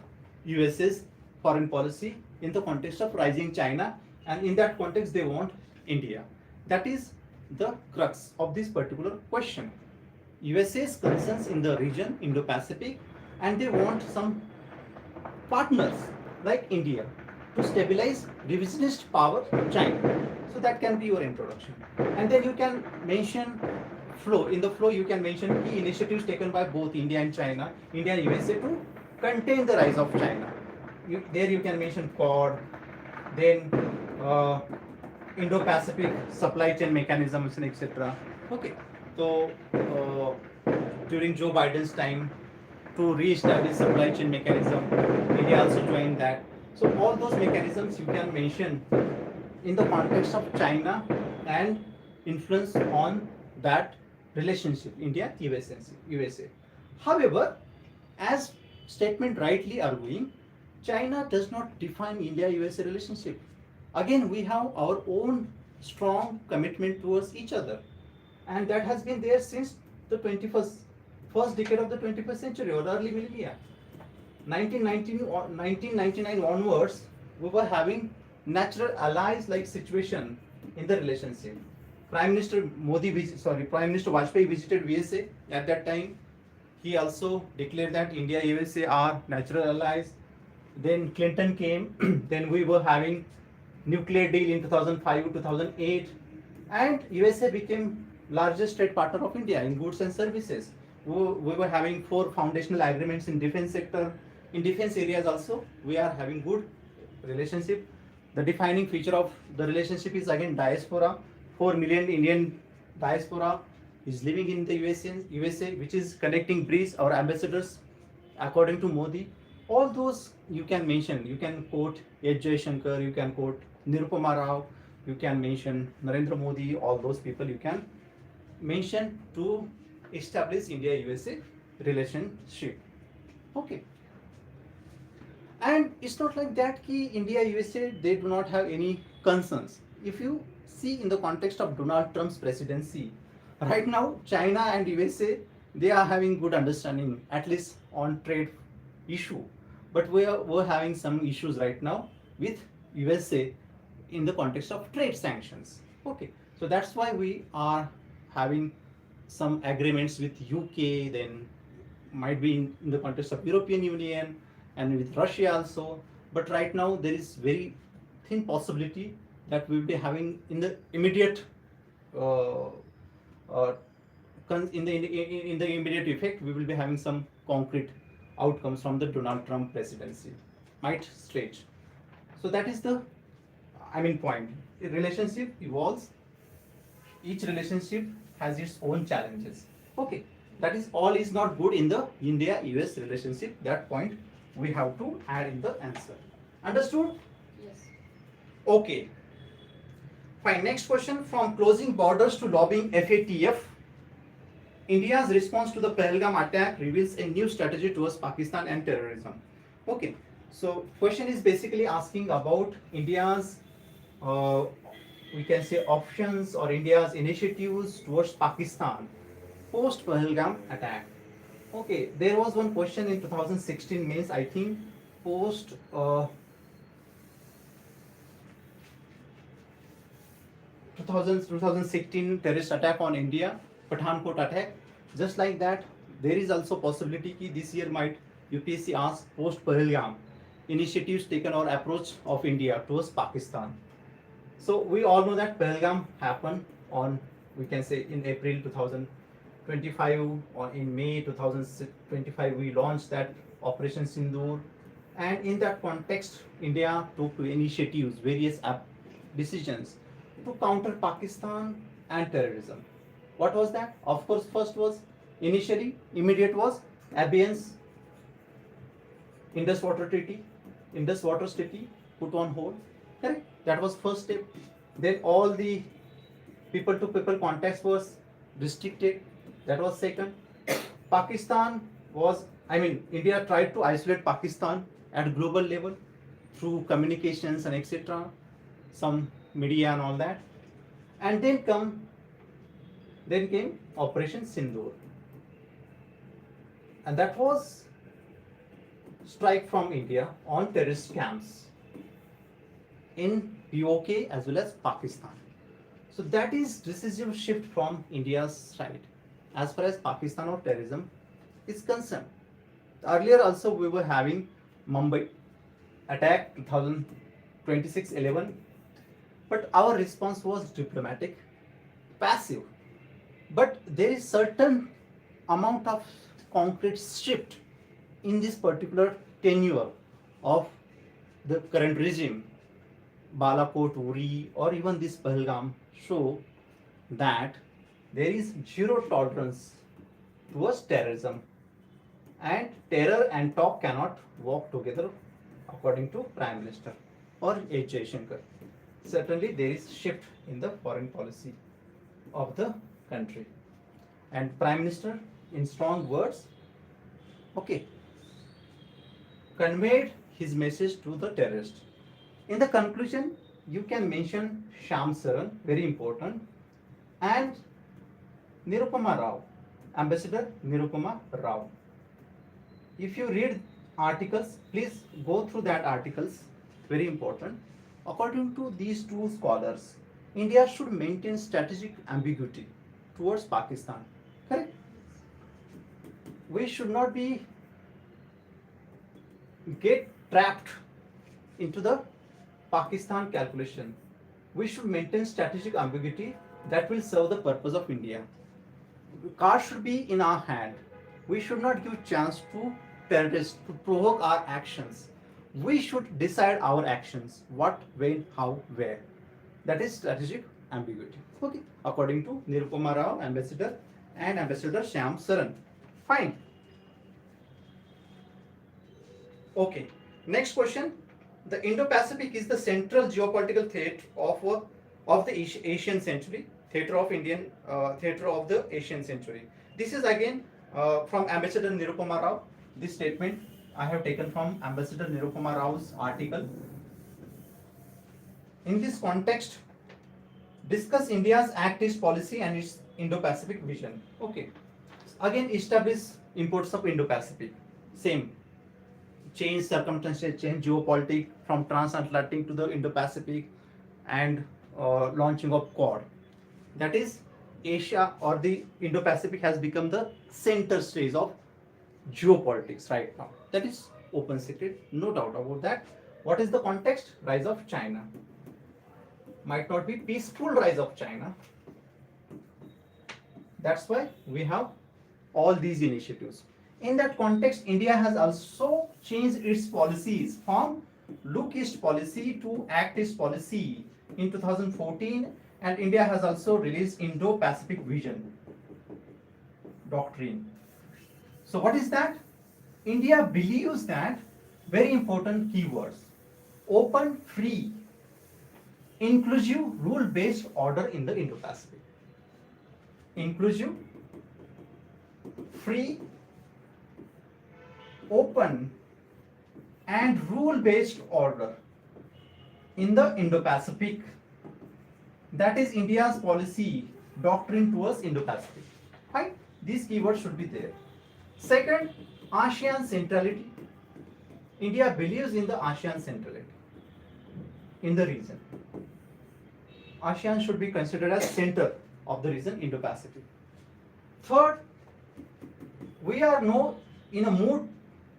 USA's foreign policy in the context of rising China, and in that context they want India. That is the crux of this particular question. USA's concerns in the region, Indo-Pacific, and they want some partners like India to stabilize revisionist power China. So that can be your introduction. And then you can mention flow. In the flow you can mention key initiatives taken by both India and China, India and USA, to contain the rise of China. There you can mention Quad, then Indo-Pacific supply chain mechanisms, etc. Okay, so during Joe Biden's time, to re-establish supply chain mechanism, India also joined that. So all those mechanisms you can mention in the context of China and influence on that relationship, India-USA. However, as statement rightly arguing, China does not define India-USA relationship. Again, we have our own strong commitment towards each other, and that has been there since the first decade of the 21st century or early millennia. 1999 onwards, we were having natural allies like situation in the relationship. Prime Minister Vajpayee visited USA at that time. He also declared that India USA are natural allies. Then Clinton came. Then we were having nuclear deal in 2005 2008, and USA became largest trade partner of India in goods and services. We were having 4 foundational agreements in defense sector. In defense areas also, we are having good relationship. The defining feature of the relationship is again diaspora. 4 million Indian diaspora is living in the USA, which is connecting bridge our ambassadors, according to Modi. All those you can mention. You can quote H. Shankar, you can quote Nirupama Rao, you can mention Narendra Modi, all those people you can mention to establish India-USA relationship. Okay. And it's not like that ki India USA they do not have any concerns. If you see in the context of Donald Trump's presidency, right now China and USA they are having good understanding at least on trade issue, but we're having some issues right now with USA in the context of trade sanctions. Okay, so that's why we are having some agreements with UK, then might be in the context of European Union and with Russia also. But right now there is very thin possibility that we will be having in the immediate uh, uh, in the immediate effect we will be having some concrete outcomes from the Donald Trump presidency. Might stretch. So that is the point. A relationship evolves. Each relationship has its own challenges. Okay, that is all is not good in the India-US relationship. That point we have to add in the answer. Understood? Yes. Okay. Fine. Next question: from closing borders to lobbying FATF, India's response to the Pahalgam attack reveals a new strategy towards Pakistan and terrorism. Okay. So question is basically asking about India's we can say options or India's initiatives towards Pakistan post Pahalgam attack. Okay, there was one question in 2016 means I think post 2016 terrorist attack on India, Pathankot attack. Just like that, there is also possibility that this year might UPSC ask post Pahalgam initiatives taken or approach of India towards Pakistan. So we all know that Pahalgam happened on, we can say, in April 2025 or in May 2025 we launched that Operation Sindoor, and in that context India took initiatives, various decisions to counter Pakistan and terrorism. What was that? Of course, first was immediate was abeyance Indus Water Treaty, Indus Water Treaty put on hold. Correct? That was first step. Then all the people to people contacts was restricted. That was second. Pakistan was, India tried to isolate Pakistan at global level through communications and etc. Some media and all that. And then came Operation Sindoor. And that was strike from India on terrorist camps in POK as well as Pakistan. So that is decisive shift from India's side as far as Pakistan or terrorism is concerned. Earlier also we were having Mumbai attack 2026-11, but our response was diplomatic, passive. But there is certain amount of concrete shift in this particular tenure of the current regime. Balakot, Uri, or even this Pahalgam show that there is zero tolerance towards terrorism, and terror and talk cannot walk together, according to Prime Minister or H. Shankar. Certainly, there is shift in the foreign policy of the country, and Prime Minister, in strong words, conveyed his message to the terrorists. In the conclusion, you can mention Sham Saran, very important, and Nirupama Rao, Ambassador Nirupama Rao. If you read articles, please go through that articles, very important. According to these two scholars, India should maintain strategic ambiguity towards Pakistan. Correct? We should not get trapped into the Pakistan calculation. We should maintain strategic ambiguity that will serve the purpose of India. The card should be in our hand. We should not give chance to terrorists to provoke our actions. We should decide our actions: what, when, how, where. That is strategic ambiguity. Okay, according to Nirupama Rao, ambassador, and Ambassador Shyam Saran. Fine. Okay. Next question. The Indo-Pacific is the central geopolitical theater of the Asian century. Theater of theater of the Asian century. This is again from Ambassador Nirupama Rao. This statement I have taken from Ambassador Nirupama Rao's article. In this context, discuss India's Act East policy and its Indo-Pacific vision. Okay. Again, establish imports of Indo-Pacific. Same. Change circumstances, change geopolitics from transatlantic to the Indo-Pacific, and launching of Quad. That is, Asia or the Indo-Pacific has become the center stage of geopolitics right now. That is open secret, no doubt about that. What is the context? Rise of China. Might not be peaceful rise of China. That's why we have all these initiatives. In that context, India has also changed its policies from Look East policy to Act East policy in 2014, and India has also released Indo-Pacific Vision doctrine. So what is that? India believes that very important keywords: open, free, inclusive, rule-based order in the Indo-Pacific. Inclusive, free, open, and rule-based order in the Indo-Pacific. That is India's policy doctrine towards Indo-Pacific. Right? These keywords should be there. Second, ASEAN centrality. India believes in the ASEAN centrality in the region. ASEAN should be considered as center of the region, Indo-Pacific. Third, we are now in a mood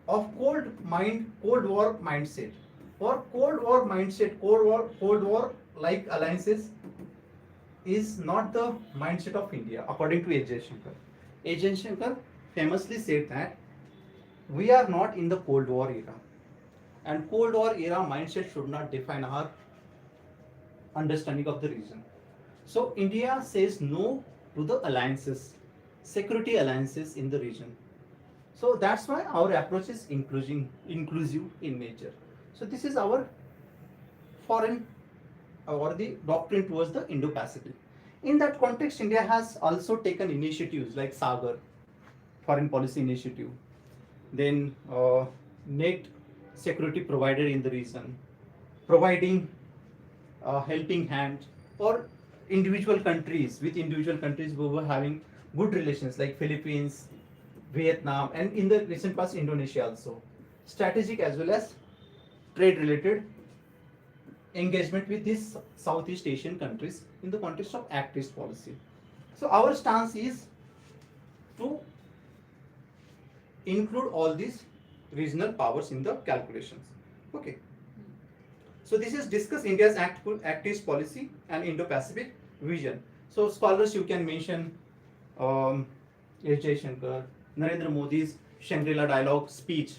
of Cold War mindset. For Cold War mindset, Cold War like alliances is not the mindset of India, according to A.J. Shankar. A.J. Shankar famously said that we are not in the Cold War era, and Cold War era mindset should not define our understanding of the region. So India says no to the alliances, security alliances in the region. So that's why our approach is inclusive in nature. So this is our foreign or the doctrine towards the Indo-Pacific. In that context, India has also taken initiatives like Sagar, foreign policy initiative, then net security provider in the region, providing helping hand for individual countries, with individual countries who were having good relations like Philippines, Vietnam, and in the recent past Indonesia also. Strategic as well as trade related engagement with these Southeast Asian countries in the context of Act East policy. So our stance is to include all these regional powers in the calculations. Okay. So this is discuss India's Act East policy and Indo-Pacific vision. So scholars you can mention H.J. Shankar, Narendra Modi's Shangri-La Dialogue speech.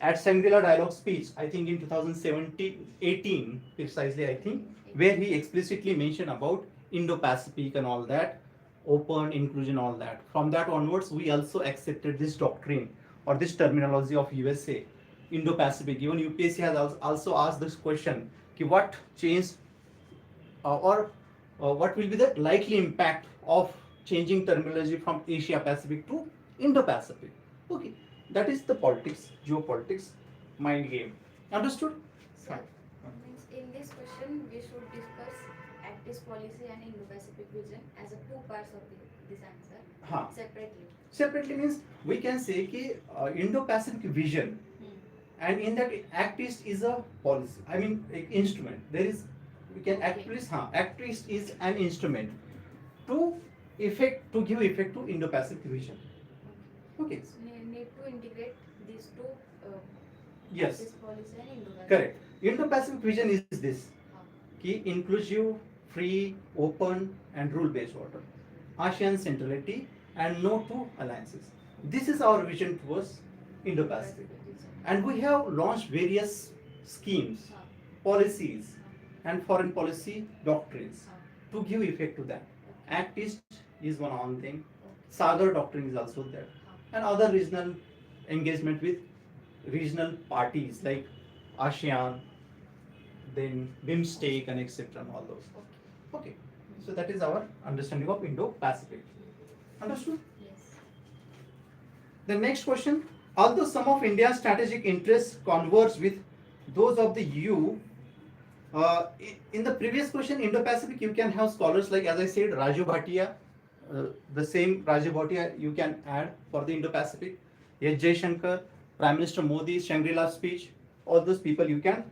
At Shangri-La Dialogue speech, I think in 2017-18 precisely, I think, where he explicitly mentioned about Indo-Pacific and all that, open, inclusion, all that. From that onwards, we also accepted this doctrine or this terminology of USA, Indo-Pacific. Even UPSC has also asked this question, what change or what will be the likely impact of changing terminology from Asia-Pacific to Indo-Pacific. Okay, that is the politics, geopolitics, mind game. Understood? Sir, means in this question we should discuss Act East policy and Indo-Pacific vision as a two parts of this answer separately. Separately means we can say that Indo-Pacific vision, and in that Act East is a policy. I mean, like instrument. There is we can Act East is an instrument to give effect to Indo-Pacific vision. Okay. So, need to integrate these two. Yes. This policy and Indo-Pacific. Correct. Indo-Pacific vision is this: key inclusive, free, open, and rule-based order, ASEAN centrality, and no to alliances. This is our vision towards Indo-Pacific, and we have launched various schemes, policies, and foreign policy doctrines to give effect to that. Act East is one thing. Sagar doctrine is also there, and other regional engagement with regional parties like ASEAN, then BIMSTEC and etc. and all those. Okay, so that is our understanding of Indo-Pacific. Understood? Yes. The next question: although some of India's strategic interests converge with those of the EU, in the previous question, Indo-Pacific, you can have scholars like, as I said, Raju Bhatia. The same Raju Bhatia you can add for the Indo-Pacific. Yes, Jaishankar, Prime Minister Modi's Shangri-La speech. All those people you can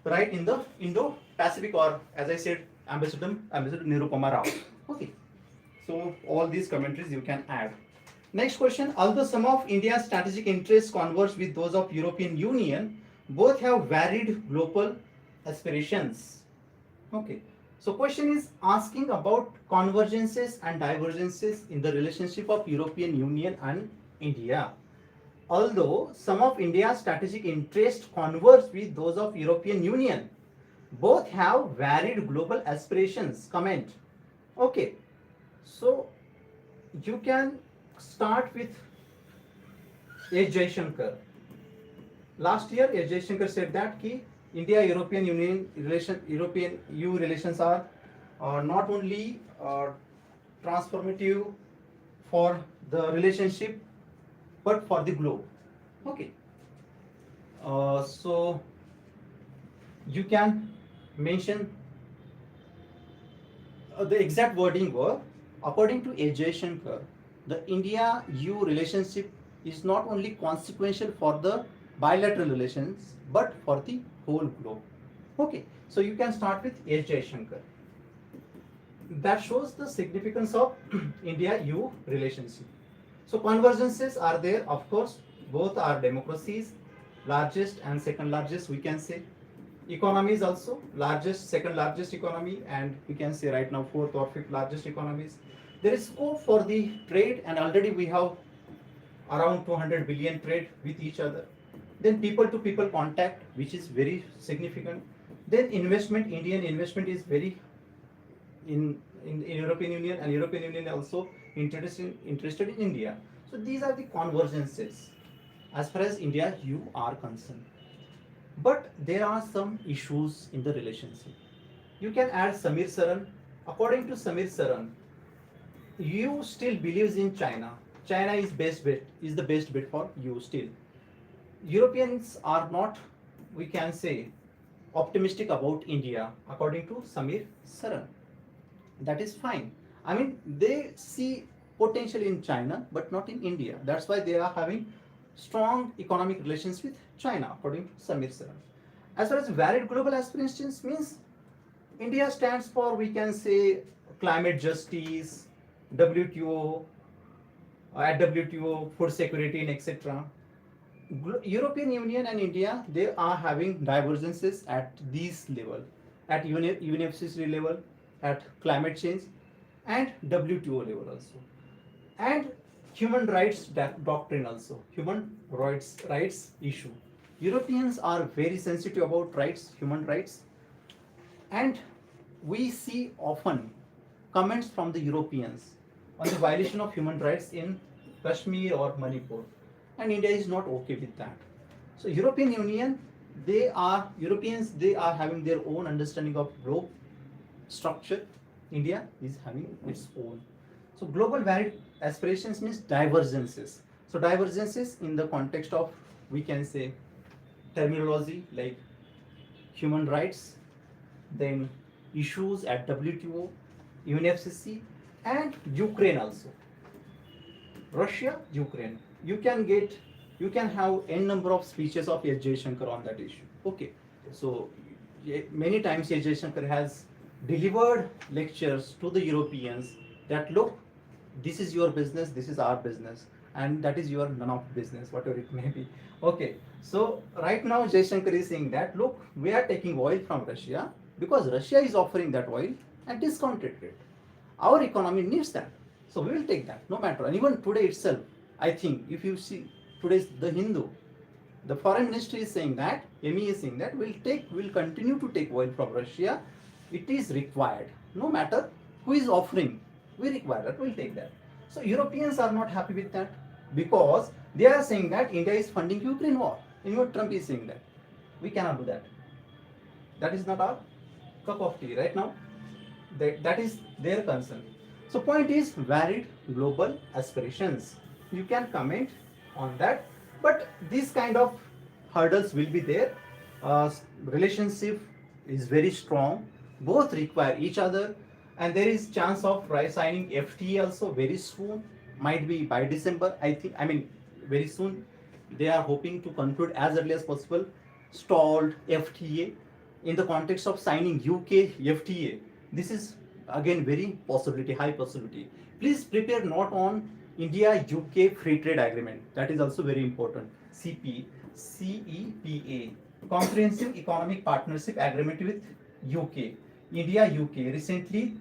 write in the Indo-Pacific, or as I said, Ambassador Nirupama Rao. Okay. So all these commentaries you can add. Next question: although some of India's strategic interests converge with those of European Union, both have varied global aspirations. Okay. So question is asking about convergences and divergences in the relationship of European Union and India. Although some of India's strategic interests converge with those of European Union, both have varied global aspirations. Comment. Okay. So you can start with S. Jaishankar. Last year, S. Jaishankar said that ki India-European Union relation, European EU relations are not only transformative for the relationship, but for the globe. Okay. So you can mention the exact wording were, according to A. Jaishankar, the India-EU relationship is not only consequential for the bilateral relations, but for the whole globe. Okay, so you can start with A. Jaishankar. That shows the significance of India-EU relationship. So convergences are there, of course, both are democracies, largest and second largest, we can say. Economies also, largest, second largest economy, and we can say right now fourth or fifth largest economies. There is scope for the trade, and already we have around 200 billion trade with each other. Then people to people contact, which is very significant. Then investment, Indian investment is very in European Union, and European Union also interested in India. So these are the convergences as far as India EU are concerned. But there are some issues in the relationship. You can add Samir Saran. According to Samir Saran, EU still believes in China. China is the best bet for EU still. Europeans are not, we can say, optimistic about India, according to Samir Saran. That is fine. I mean, they see potential in China, but not in India. That's why they are having strong economic relations with China, according to Samir Saran. As far as varied global aspirations means, India stands for, we can say, climate justice, WTO, at WTO, food security, and etc. European Union and India, they are having divergences at this level, at UNFCCC level, at climate change, and WTO level also, and human rights doctrine also, human rights issue. Europeans are very sensitive about rights, human rights, and we see often comments from the Europeans on the violation of human rights in Kashmir or Manipur, and India is not okay with that. So European Union, Europeans, they are having their own understanding of globe structure. India is having its own. So global varied aspirations means divergences. So divergences in the context of, we can say, terminology like human rights, then issues at WTO, UNFCCC, and Ukraine also. Russia, Ukraine. You can have n number of speeches of S. Jaishankar on that issue. Okay. So many times S. Jaishankar has delivered lectures to the Europeans that, look, this is your business, this is our business, and that is your none of business, whatever it may be. Okay, so right now Jaishankar is saying that, look, we are taking oil from Russia because Russia is offering that oil at discounted rate. Our economy needs that, so we will take that no matter. And even today itself, I think if you see today's The Hindu, the foreign ministry is saying that, MEA is saying that we'll continue to take oil from Russia it is required. No matter who is offering, we require that, we'll take that. So Europeans are not happy with that because they are saying that India is funding Ukraine war. You know, Trump is saying that. We cannot do that. That is not our cup of tea right now. That is their concern. So point is varied global aspirations. You can comment on that, but these kind of hurdles will be there. Relationship is very strong. Both require each other, and there is chance of signing FTA also very soon. Might be by December. I think. I mean, very soon. They are hoping to conclude as early as possible. Stalled FTA in the context of signing UK FTA. This is again very possibility, high possibility. Please prepare not on India UK Free Trade Agreement. That is also very important. CEPA, Comprehensive Economic Partnership Agreement with UK. India UK recently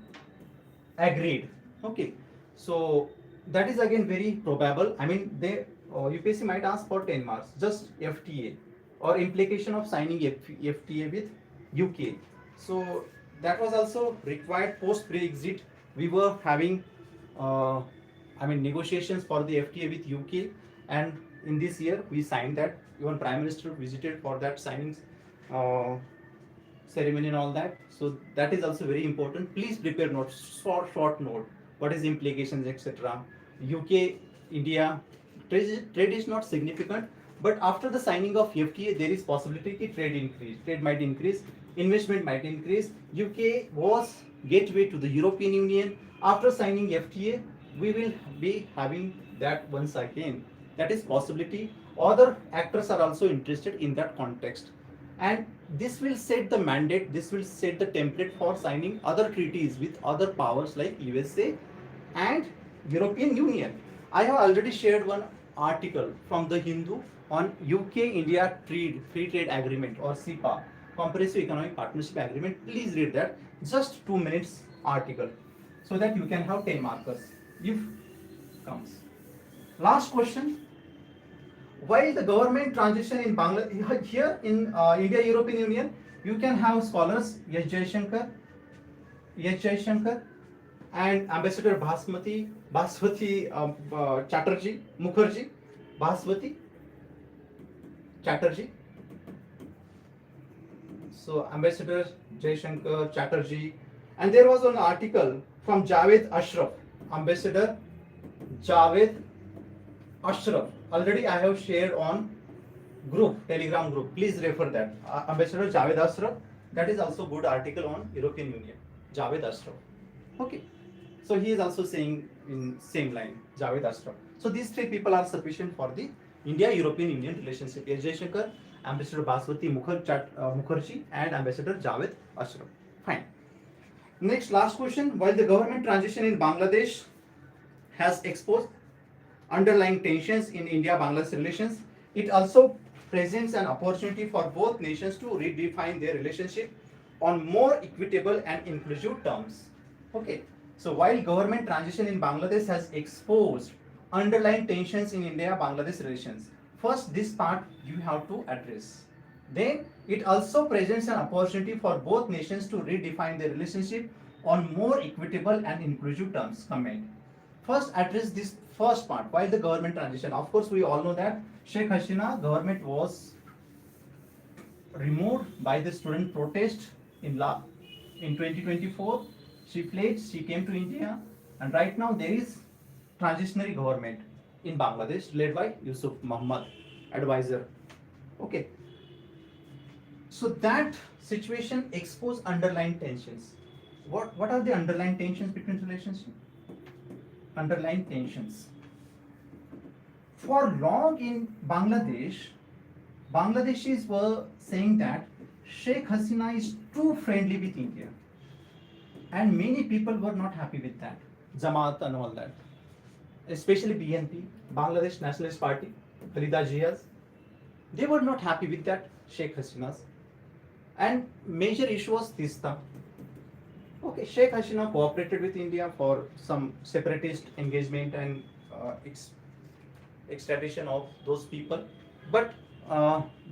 agreed. Okay, so that is again very probable. I mean, they UPSC might ask for 10 marks, just FTA or implication of signing FTA with UK. So that was also required post Brexit. We were having, negotiations for the FTA with UK, and in this year we signed that. Even Prime Minister visited for that signings ceremony and all that. So that is also very important. Please prepare notes, short note. What is implications, etc. UK, India, trade is not significant, but after the signing of FTA, there is possibility that trade might increase, investment might increase. UK was gateway to the European Union. After signing FTA, we will be having that once again. That is possibility. Other actors are also interested in that context, and this will set the mandate. This will set the template for signing other treaties with other powers like USA and European Union. I have already shared one article from the Hindu on UK-India Free Trade Agreement or CEPA, Comprehensive Economic Partnership Agreement. Please read that. Just 2 minutes article, so that you can have 10 markers if comes. Last question. While the government transition in Bangladesh, here in India, European Union, you can have scholars H. Jaishankar, and Ambassador Baswati Chatterjee, Mukherjee, Baswati Chatterjee. So Ambassador Jaishankar, Chatterjee, and there was an article from Javed Ashraf, Ambassador Javed Ashraf. Already I have shared on Telegram group. Please refer that. Ambassador Javed Ashraf. That is also good article on European Union. Javed Ashraf. Okay. So he is also saying in same line, Javed Ashraf. So these three people are sufficient for the India-European Union relationship. S. Jaishankar, Ambassador Baswati Mukherjee, and Ambassador Javed Ashraf. Fine. Next, last question. While the government transition in Bangladesh has exposed underlying tensions in India-Bangladesh relations, it also presents an opportunity for both nations to redefine their relationship on more equitable and inclusive terms. Okay, so while government transition in Bangladesh has exposed underlying tensions in India-Bangladesh relations, first this part you have to address. Then it also presents an opportunity for both nations to redefine their relationship on more equitable and inclusive terms. Comment. First address this first part. While the government transition, of course we all know that Sheikh Hasina government was removed by the student protest in 2024. She fled, she came to India, and right now there is transitionary government in Bangladesh led by Yusuf Muhammad, advisor. Okay. So that situation exposed underlying tensions. What are the underlying tensions between relationship? Underlying tensions. For long in Bangladesh, Bangladeshis were saying that Sheikh Hasina is too friendly with India, and many people were not happy with that. Jamaat and all that, especially BNP, Bangladesh Nationalist Party, Khalida Jia's, they were not happy with that Sheikh Hasina's, and major issue was Tista. Okay, Sheikh Hasina cooperated with India for some separatist engagement and extradition of those people, but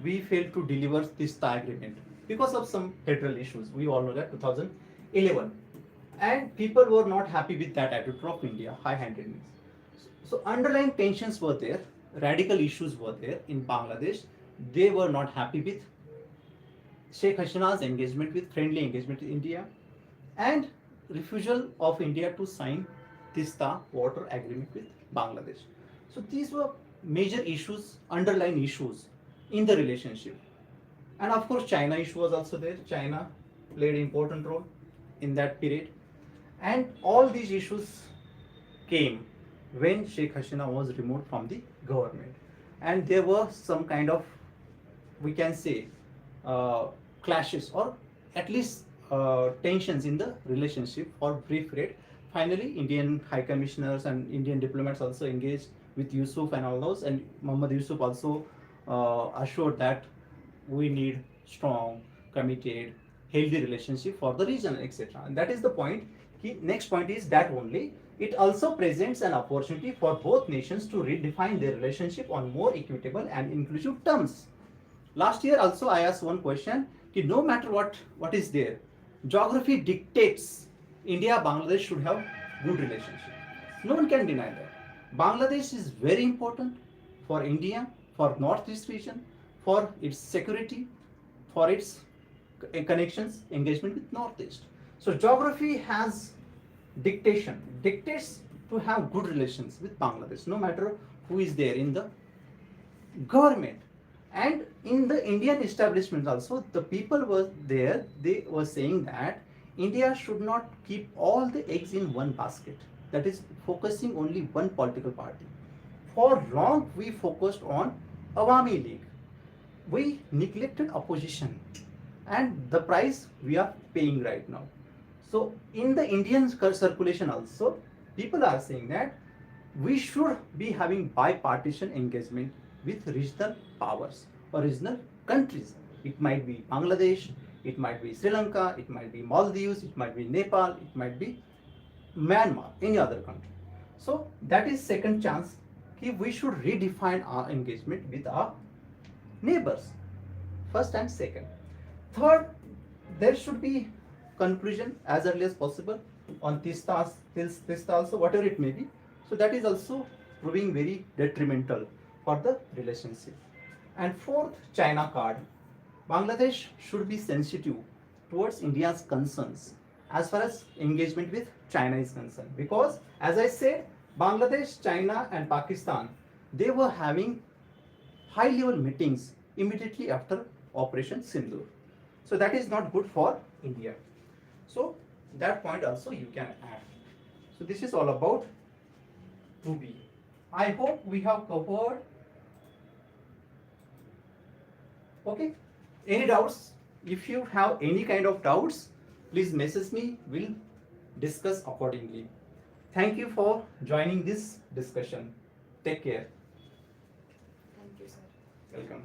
we failed to deliver this agreement because of some federal issues. We all know that 2011 11, and people were not happy with that attitude of India, high-handedness. So underlying tensions were there, radical issues were there in Bangladesh. They were not happy with Sheikh Hasina's engagement with friendly engagement with India, and refusal of India to sign Tista water agreement with Bangladesh. So these were major issues, underlying issues in the relationship. And of course, China issue was also there. China played an important role in that period. And all these issues came when Sheikh Hasina was removed from the government. And there were some kind of, we can say, uh, clashes or at least tensions in the relationship for brief period. Finally, Indian high commissioners and Indian diplomats also engaged with Yusuf and all those, and Muhammad Yusuf also assured that we need strong, committed, healthy relationship for the region, etc. And that is the point. Next point is that only it also presents an opportunity for both nations to redefine their relationship on more equitable and inclusive terms. Last year also I asked one question, कि no matter what is there, geography dictates India Bangladesh should have good relationship. No one can deny that. Bangladesh is very important for India, for Northeast region, for its security, for its connections, engagement with Northeast. So geography has dictates to have good relations with Bangladesh, no matter who is there in the government. And in the Indian establishment also, the people were there, they were saying that India should not keep all the eggs in one basket, that is focusing only one political party. For long we focused on Awami League, we neglected opposition, and the price we are paying right now. So in the Indian circulation also, people are saying that we should be having bipartisan engagement with regional powers or regional countries. It might be Bangladesh, it might be Sri Lanka, it might be Maldives, it might be Nepal, it might be Myanmar, any other country. So that is second chance कि we should redefine our engagement with our neighbors, first and second. Third, there should be conclusion as early as possible on Tista also, whatever it may be. So that is also proving very detrimental for the relationship. And fourth, China card. Bangladesh should be sensitive towards India's concerns as far as engagement with China is concerned. Because as I said, Bangladesh, China and Pakistan, they were having high level meetings immediately after Operation Sindoor. So that is not good for India. So that point also you can add. So this is all about 2B. I hope we have covered. Okay. Any doubts? If you have any kind of doubts, please message me. We'll discuss accordingly. Thank you for joining this discussion. Take care. Thank you, sir. Welcome.